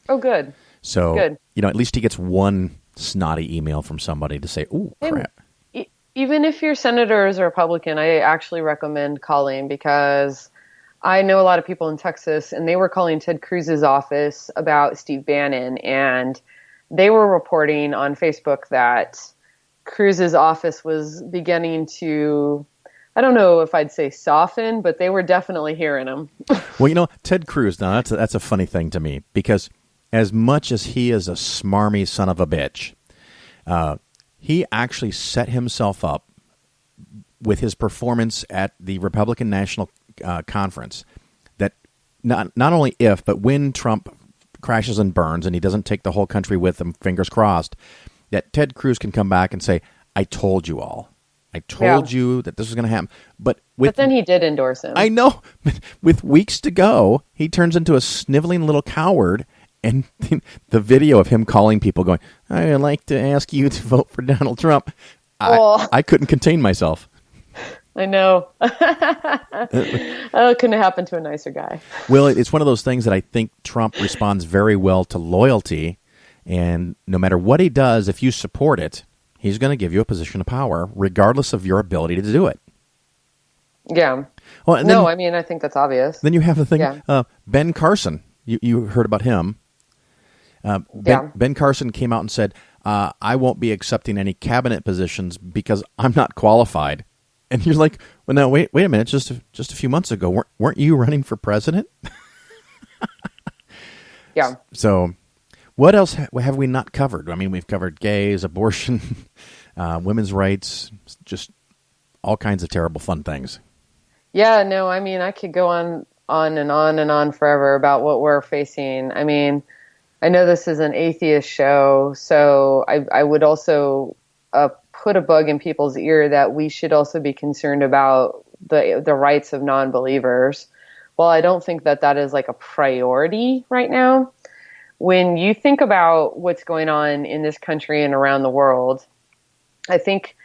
Speaker 6: Oh, good.
Speaker 3: So,
Speaker 6: good.
Speaker 3: At least he gets one snotty email from somebody to say, ooh, crap.
Speaker 6: Even if your senator is a Republican, I actually recommend calling, because I know a lot of people in Texas, and they were calling Ted Cruz's office about Steve Bannon, and they were reporting on Facebook that Cruz's office was beginning to, I don't know if I'd say soften, but they were definitely hearing him.
Speaker 3: Well, Ted Cruz, now that's a funny thing to me, because as much as he is a smarmy son of a bitch, he actually set himself up with his performance at the Republican National Conference that not only if, but when Trump crashes and burns and he doesn't take the whole country with him, fingers crossed, that Ted Cruz can come back and say, I told you all. I told you that this was going to happen. But
Speaker 6: then he did endorse him.
Speaker 3: I know. With weeks to go, he turns into a sniveling little coward. And the video of him calling people going, I'd like to ask you to vote for Donald Trump. I couldn't contain myself.
Speaker 6: I know. It couldn't have happened to a nicer guy.
Speaker 3: Well, it's one of those things that I think Trump responds very well to loyalty. And no matter what he does, if you support it, he's going to give you a position of power, regardless of your ability to do it.
Speaker 6: Yeah.
Speaker 3: Well,
Speaker 6: I think that's obvious.
Speaker 3: Then you have the thing, Ben Carson. You heard about him. Ben Carson came out and said, I won't be accepting any cabinet positions because I'm not qualified. And you're like, well, now, wait a minute. Just a few months ago, weren't you running for president?
Speaker 6: Yeah.
Speaker 3: So what else have we not covered? I mean, we've covered gays, abortion, women's rights, just all kinds of terrible fun things.
Speaker 6: Yeah, no, I could go on and on and on forever about what we're facing. I mean, I know this is an atheist show, so I would also put a bug in people's ear that we should also be concerned about the rights of non-believers. Well, I don't think that is like a priority right now. When you think about what's going on in this country and around the world, I think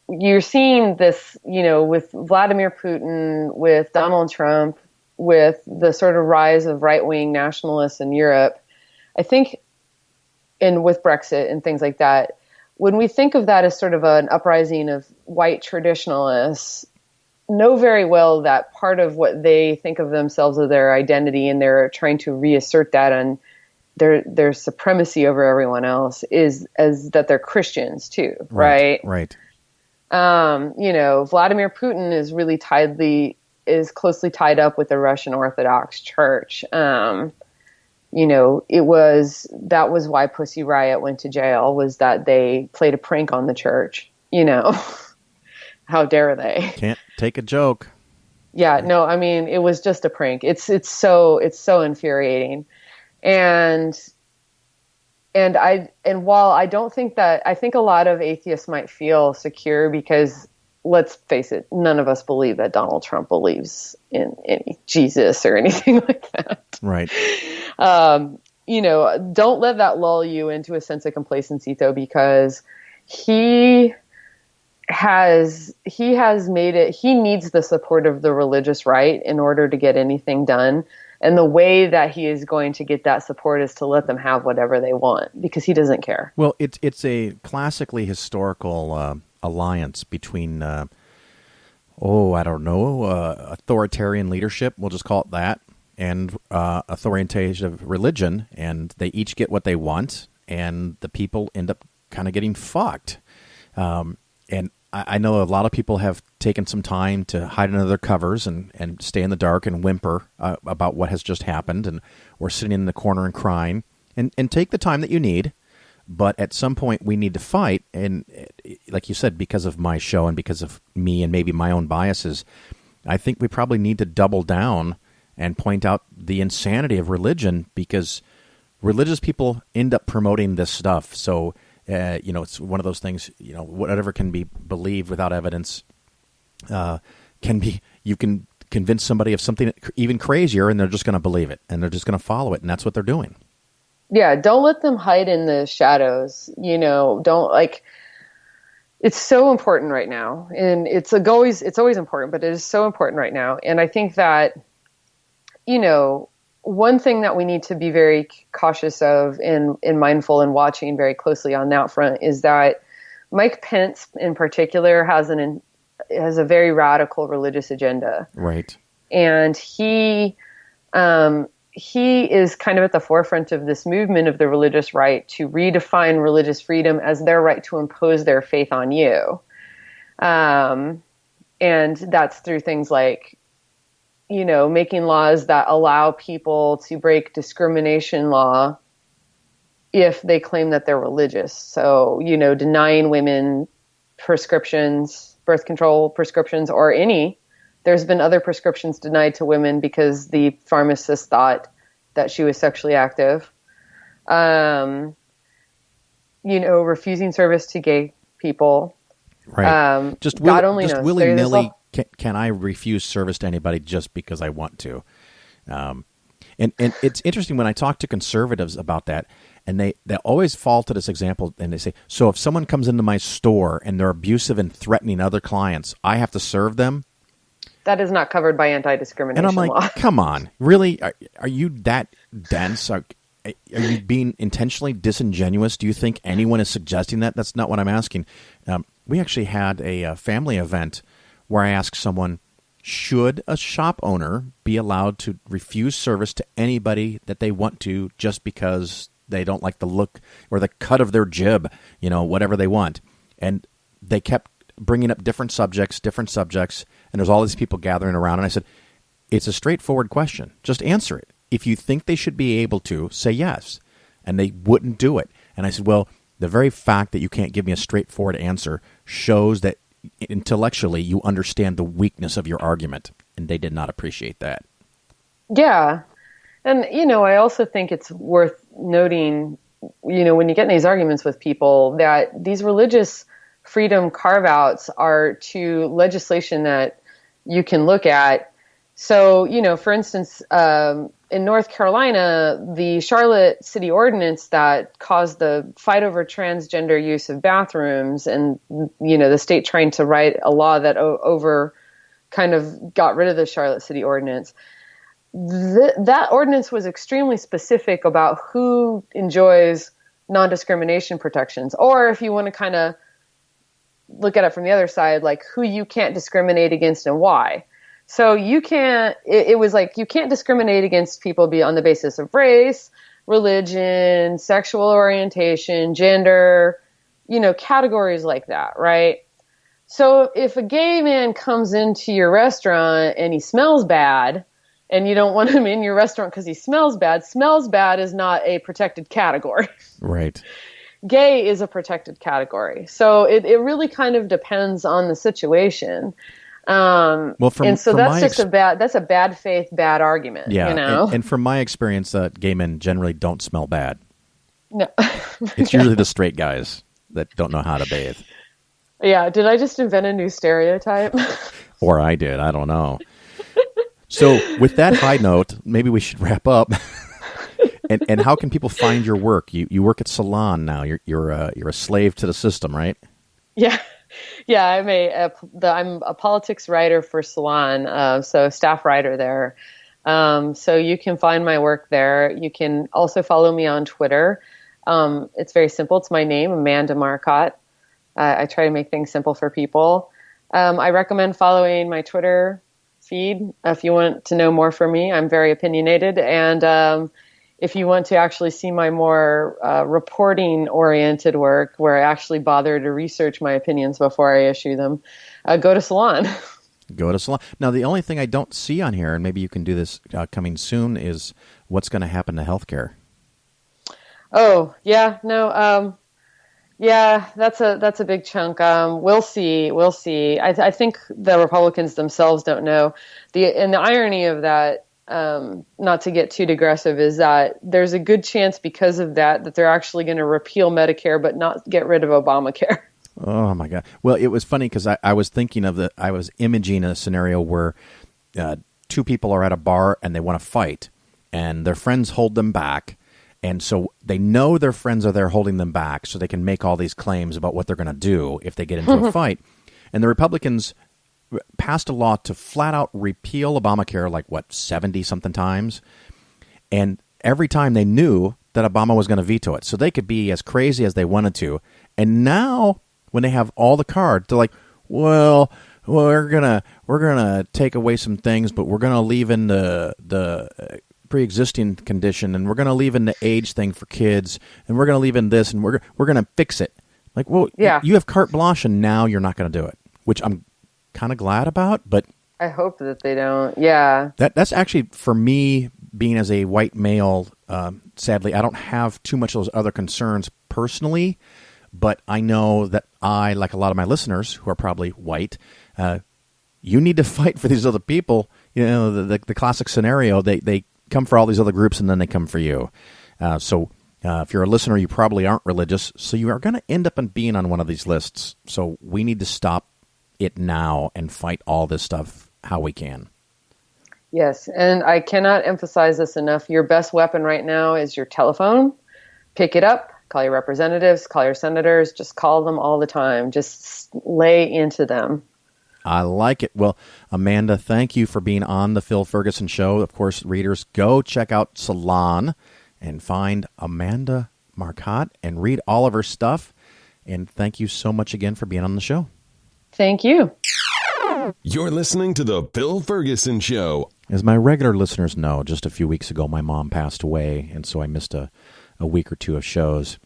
Speaker 6: you're seeing this, with Vladimir Putin, with Donald Trump, with the sort of rise of right-wing nationalists in Europe, I think, and with Brexit and things like that, when we think of that as sort of an uprising of white traditionalists, know very well that part of what they think of themselves as their identity, and they're trying to reassert that on their supremacy over everyone else, is as that they're Christians too, right?
Speaker 3: Right.
Speaker 6: Vladimir Putin is closely tied up with the Russian Orthodox Church. That was why Pussy Riot went to jail, was that they played a prank on the church. How dare they?
Speaker 3: Can't take a joke.
Speaker 6: Yeah, no, it was just a prank. It's so infuriating. And while I don't think I think a lot of atheists might feel secure because, let's face it, none of us believe that Donald Trump believes in any Jesus or anything like that.
Speaker 3: Right.
Speaker 6: Don't let that lull you into a sense of complacency, though, because he has made it, he needs the support of the religious right in order to get anything done. And the way that he is going to get that support is to let them have whatever they want, because he doesn't care.
Speaker 3: Well, it's a classically historical alliance between, authoritarian leadership, we'll just call it that, and authoritarian religion, and they each get what they want, and the people end up kind of getting fucked. And I know a lot of people have taken some time to hide under their covers and stay in the dark and whimper about what has just happened, or sitting in the corner and crying, and take the time that you need. But at some point we need to fight. And like you said, because of my show and because of me and maybe my own biases, I think we probably need to double down and point out the insanity of religion, because religious people end up promoting this stuff. So, it's one of those things, whatever can be believed without evidence you can convince somebody of something even crazier, and they're just going to believe it, and they're just going to follow it, and that's what they're doing.
Speaker 6: Yeah, don't let them hide in the shadows. It's so important right now, and it's always important, but it is so important right now. And I think that, one thing that we need to be very cautious of and mindful and watching very closely on that front is that Mike Pence in particular has a very radical religious agenda.
Speaker 3: Right.
Speaker 6: And he is kind of at the forefront of this movement of the religious right to redefine religious freedom as their right to impose their faith on you. And that's through things like, making laws that allow people to break discrimination law if they claim that they're religious. So, denying women prescriptions, birth control prescriptions, or there's been other prescriptions denied to women because the pharmacist thought that she was sexually active. Refusing service to gay people.
Speaker 3: Right.
Speaker 6: God only knows.
Speaker 3: Willy-nilly, can I refuse service to anybody just because I want to? And it's interesting when I talk to conservatives about that, and they always fall to this example, and they say, so if someone comes into my store and they're abusive and threatening other clients, I have to serve them?
Speaker 6: That is not covered by anti-discrimination law.
Speaker 3: And I'm like, come on, really? Are you that dense? Are you being intentionally disingenuous? Do you think anyone is suggesting that? That's not what I'm asking. We actually had a family event where I asked someone, should a shop owner be allowed to refuse service to anybody that they want to just because they don't like the look or the cut of their jib, whatever they want? And they kept bringing up different subjects, and there's all these people gathering around. And I said, it's a straightforward question. Just answer it. If you think they should be able to, say yes. And they wouldn't do it. And I said, well, the very fact that you can't give me a straightforward answer shows that intellectually you understand the weakness of your argument. And they did not appreciate that.
Speaker 6: Yeah. And, I also think it's worth noting, when you get in these arguments with people, that these religious freedom carve-outs are to legislation that you can look at. So, for instance, in North Carolina, the Charlotte City Ordinance that caused the fight over transgender use of bathrooms, and, the state trying to write a law that kind of got rid of the Charlotte City Ordinance. That ordinance was extremely specific about who enjoys non-discrimination protections, or if you want to kind of look at it from the other side, like who you can't discriminate against and why. So you can't, it was like, you can't discriminate against people on the basis of race, religion, sexual orientation, gender, categories like that, right? So if a gay man comes into your restaurant and he smells bad, and you don't want him in your restaurant because he smells bad is not a protected category.
Speaker 3: Right.
Speaker 6: Gay is a protected category. So it really kind of depends on the situation. That's a bad faith, bad argument.
Speaker 3: Yeah. And from my experience, gay men generally don't smell bad.
Speaker 6: No.
Speaker 3: It's usually the straight guys that don't know how to bathe.
Speaker 6: Yeah. Did I just invent a new stereotype?
Speaker 3: Or I did. I don't know. So with that high note, maybe we should wrap up. And how can people find your work? You work at Salon now. You're a slave to the system, right?
Speaker 6: Yeah, yeah. I'm a politics writer for Salon, so staff writer there. So you can find my work there. You can also follow me on Twitter. It's very simple. It's my name, Amanda Marcotte. I try to make things simple for people. I recommend following my Twitter feed if you want to know more from me. I'm very opinionated, and if you want to actually see my more reporting-oriented work, where I actually bother to research my opinions before I issue them, go to Salon.
Speaker 3: Go to Salon. Now, the only thing I don't see on here, and maybe you can do this coming soon, is what's going to happen to healthcare. Oh, yeah, no, yeah, that's a big chunk. We'll see. I think the Republicans themselves don't know. And the irony of that,
Speaker 6: not to get too digressive, is that there's a good chance because of that they're actually going to repeal Medicare but not get rid of Obamacare.
Speaker 3: Oh, my God. Well, it was funny because I was thinking I was imaging a scenario where two people are at a bar and they want to fight, and their friends hold them back. And so they know their friends are there holding them back so they can make all these claims about what they're going to do if they get into a fight. And the Republicans passed a law to flat out repeal Obamacare 70-something times. And every time they knew that Obama was going to veto it. So they could be as crazy as they wanted to. And now when they have all the cards, they're like, well, we're gonna take away some things, but we're going to leave in the pre-existing condition, and we're going to leave in the age thing for kids, and we're going to leave in this, and we're going to fix it.
Speaker 6: Yeah.
Speaker 3: You have carte blanche, and now you're not going to do it, which I'm kind of glad about. But
Speaker 6: I hope that they don't. Yeah,
Speaker 3: that's actually, for me, being as a white male. Sadly, I don't have too much of those other concerns personally, but I know that I, like a lot of my listeners who are probably white, you need to fight for these other people. You know, the classic scenario, they come for all these other groups and then they come for you. So if you're a listener, you probably aren't religious, so you are going to end up being on one of these lists. So we need to stop it now and fight all this stuff how we can.
Speaker 6: Yes, and I cannot emphasize this enough. Your best weapon right now is your telephone. Pick it up, call your representatives, call your senators, just call them all the time. Just lay into them.
Speaker 3: I like it. Well, Amanda, thank you for being on the Phil Ferguson Show. Of course, readers, go check out Salon and find Amanda Marcotte and read all of her stuff. And thank you so much again for being on the show.
Speaker 6: Thank you.
Speaker 1: You're listening to the Phil Ferguson Show.
Speaker 3: As my regular listeners know, just a few weeks ago, my mom passed away, and so I missed a week or two of shows.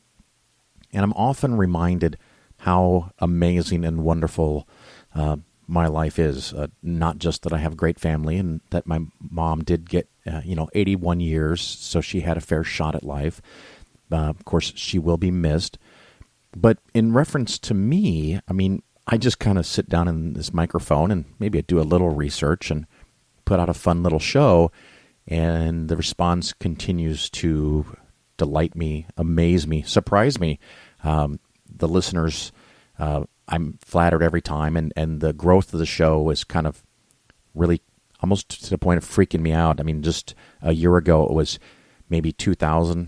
Speaker 3: And I'm often reminded how amazing and wonderful my life is. Not just that I have a great family and that my mom did get 81 years, so she had a fair shot at life. Of course, she will be missed. But in reference to me, I mean, I just kind of sit down in this microphone and maybe I do a little research and put out a fun little show, and the response continues to delight me, amaze me, surprise me. The listeners, I'm flattered every time, and the growth of the show is kind of really almost to the point of freaking me out. I mean, just a year ago it was maybe 2,000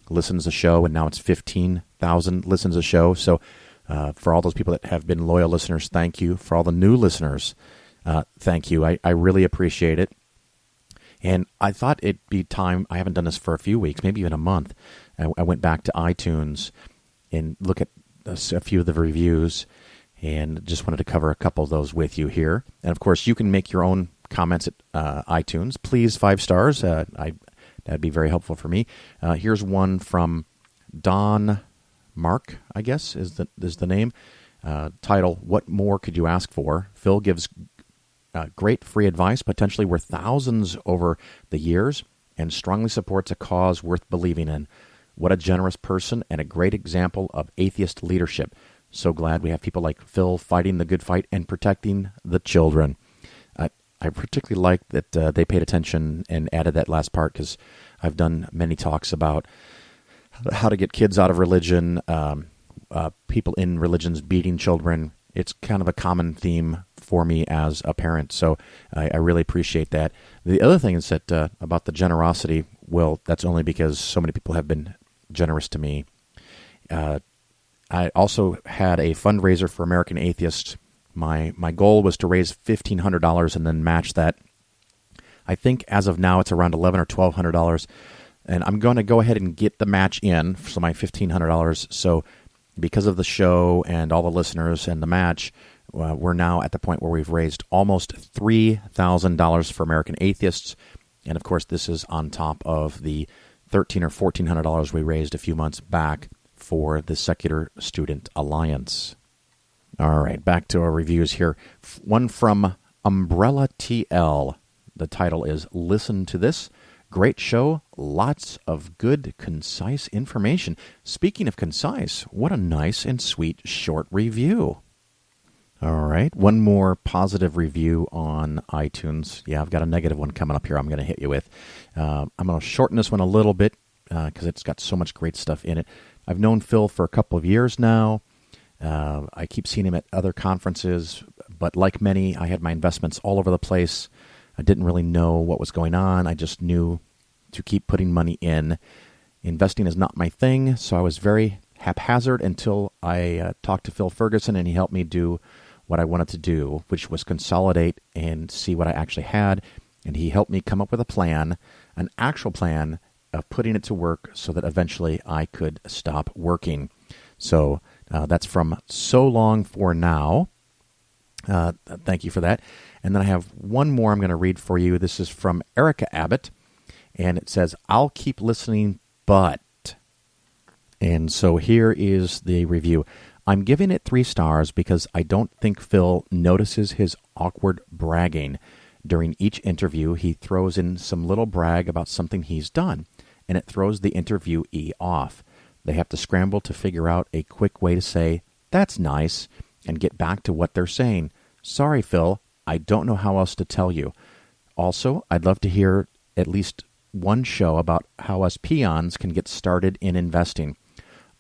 Speaker 3: listens a show, and now it's 15,000 listens a show. So for all those people that have been loyal listeners, thank you. For all the new listeners, thank you. I really appreciate it. And I thought it'd be time, I haven't done this for a few weeks, maybe even a month. I went back to iTunes and look at a few of the reviews, and just wanted to cover a couple of those with you here. And of course, you can make your own comments at iTunes. Please, 5 stars. That'd be very helpful for me. Here's one from Don Mark, I guess is the name. Title: What more could you ask for? Phil gives great free advice, potentially worth thousands over the years, and strongly supports a cause worth believing in. What a generous person and a great example of atheist leadership. So glad we have people like Phil fighting the good fight and protecting the children. I particularly like that they paid attention and added that last part, because I've done many talks about how to get kids out of religion, people in religions beating children. It's kind of a common theme for me as a parent, so I really appreciate that. The other thing is that about the generosity, well, that's only because so many people have been generous to me. I also had a fundraiser for American Atheists. My goal was to raise $1,500 and then match that. I think as of now it's around $1,100 or $1,200, and I'm going to go ahead and get the match in, so my $1,500. So because of the show and all the listeners and the match, we're now at the point where we've raised almost $3,000 for American Atheists. And of course, this is on top of the $1,300 or $1,400 we raised a few months back for the Secular Student Alliance. All right, back to our reviews here. One from Umbrella TL. The title is Listen to This. Great show. Lots of good, concise information. Speaking of concise, what a nice and sweet short review. All right. One more positive review on iTunes. Yeah, I've got a negative one coming up here I'm going to hit you with. I'm going to shorten this one a little bit because it's got so much great stuff in it. I've known Phil for a couple of years now. I keep seeing him at other conferences, but like many, I had my investments all over the place. I didn't really know what was going on. I just knew to keep putting money in. Investing is not my thing, so I was very haphazard until I talked to Phil Ferguson, and he helped me do what I wanted to do, which was consolidate and see what I actually had. And he helped me come up with a plan, an actual plan of putting it to work so that eventually I could stop working. So that's from So Long For Now. Thank you for that. And then I have one more I'm going to read for you. This is from Erica Abbott, and it says, I'll keep listening, but... And so here is the review. I'm giving it 3 stars because I don't think Phil notices his awkward bragging. During each interview, he throws in some little brag about something he's done, and it throws the interviewee off. They have to scramble to figure out a quick way to say, that's nice, and get back to what they're saying. Sorry, Phil, I don't know how else to tell you. Also, I'd love to hear at least one show about how us peons can get started in investing.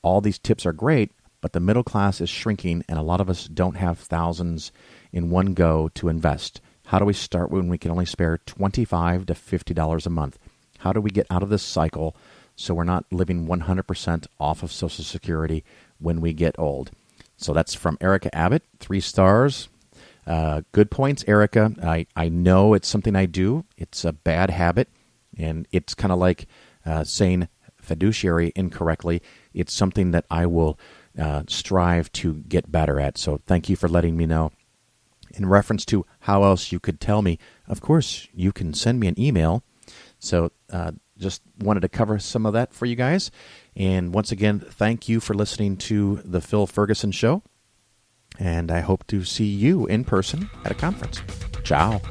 Speaker 3: All these tips are great, but the middle class is shrinking, and a lot of us don't have thousands in one go to invest. How do we start when we can only spare $25 to $50 a month? How do we get out of this cycle so we're not living 100% off of Social Security when we get old? So that's from Erica Abbott, 3 stars. Good points, Erica. I know it's something I do. It's a bad habit, and it's kind of like saying fiduciary incorrectly. It's something that I will strive to get better at. So thank you for letting me know. In reference to how else you could tell me, of course, you can send me an email. So just wanted to cover some of that for you guys. And once again, thank you for listening to The Phil Ferguson Show. And I hope to see you in person at a conference. Ciao.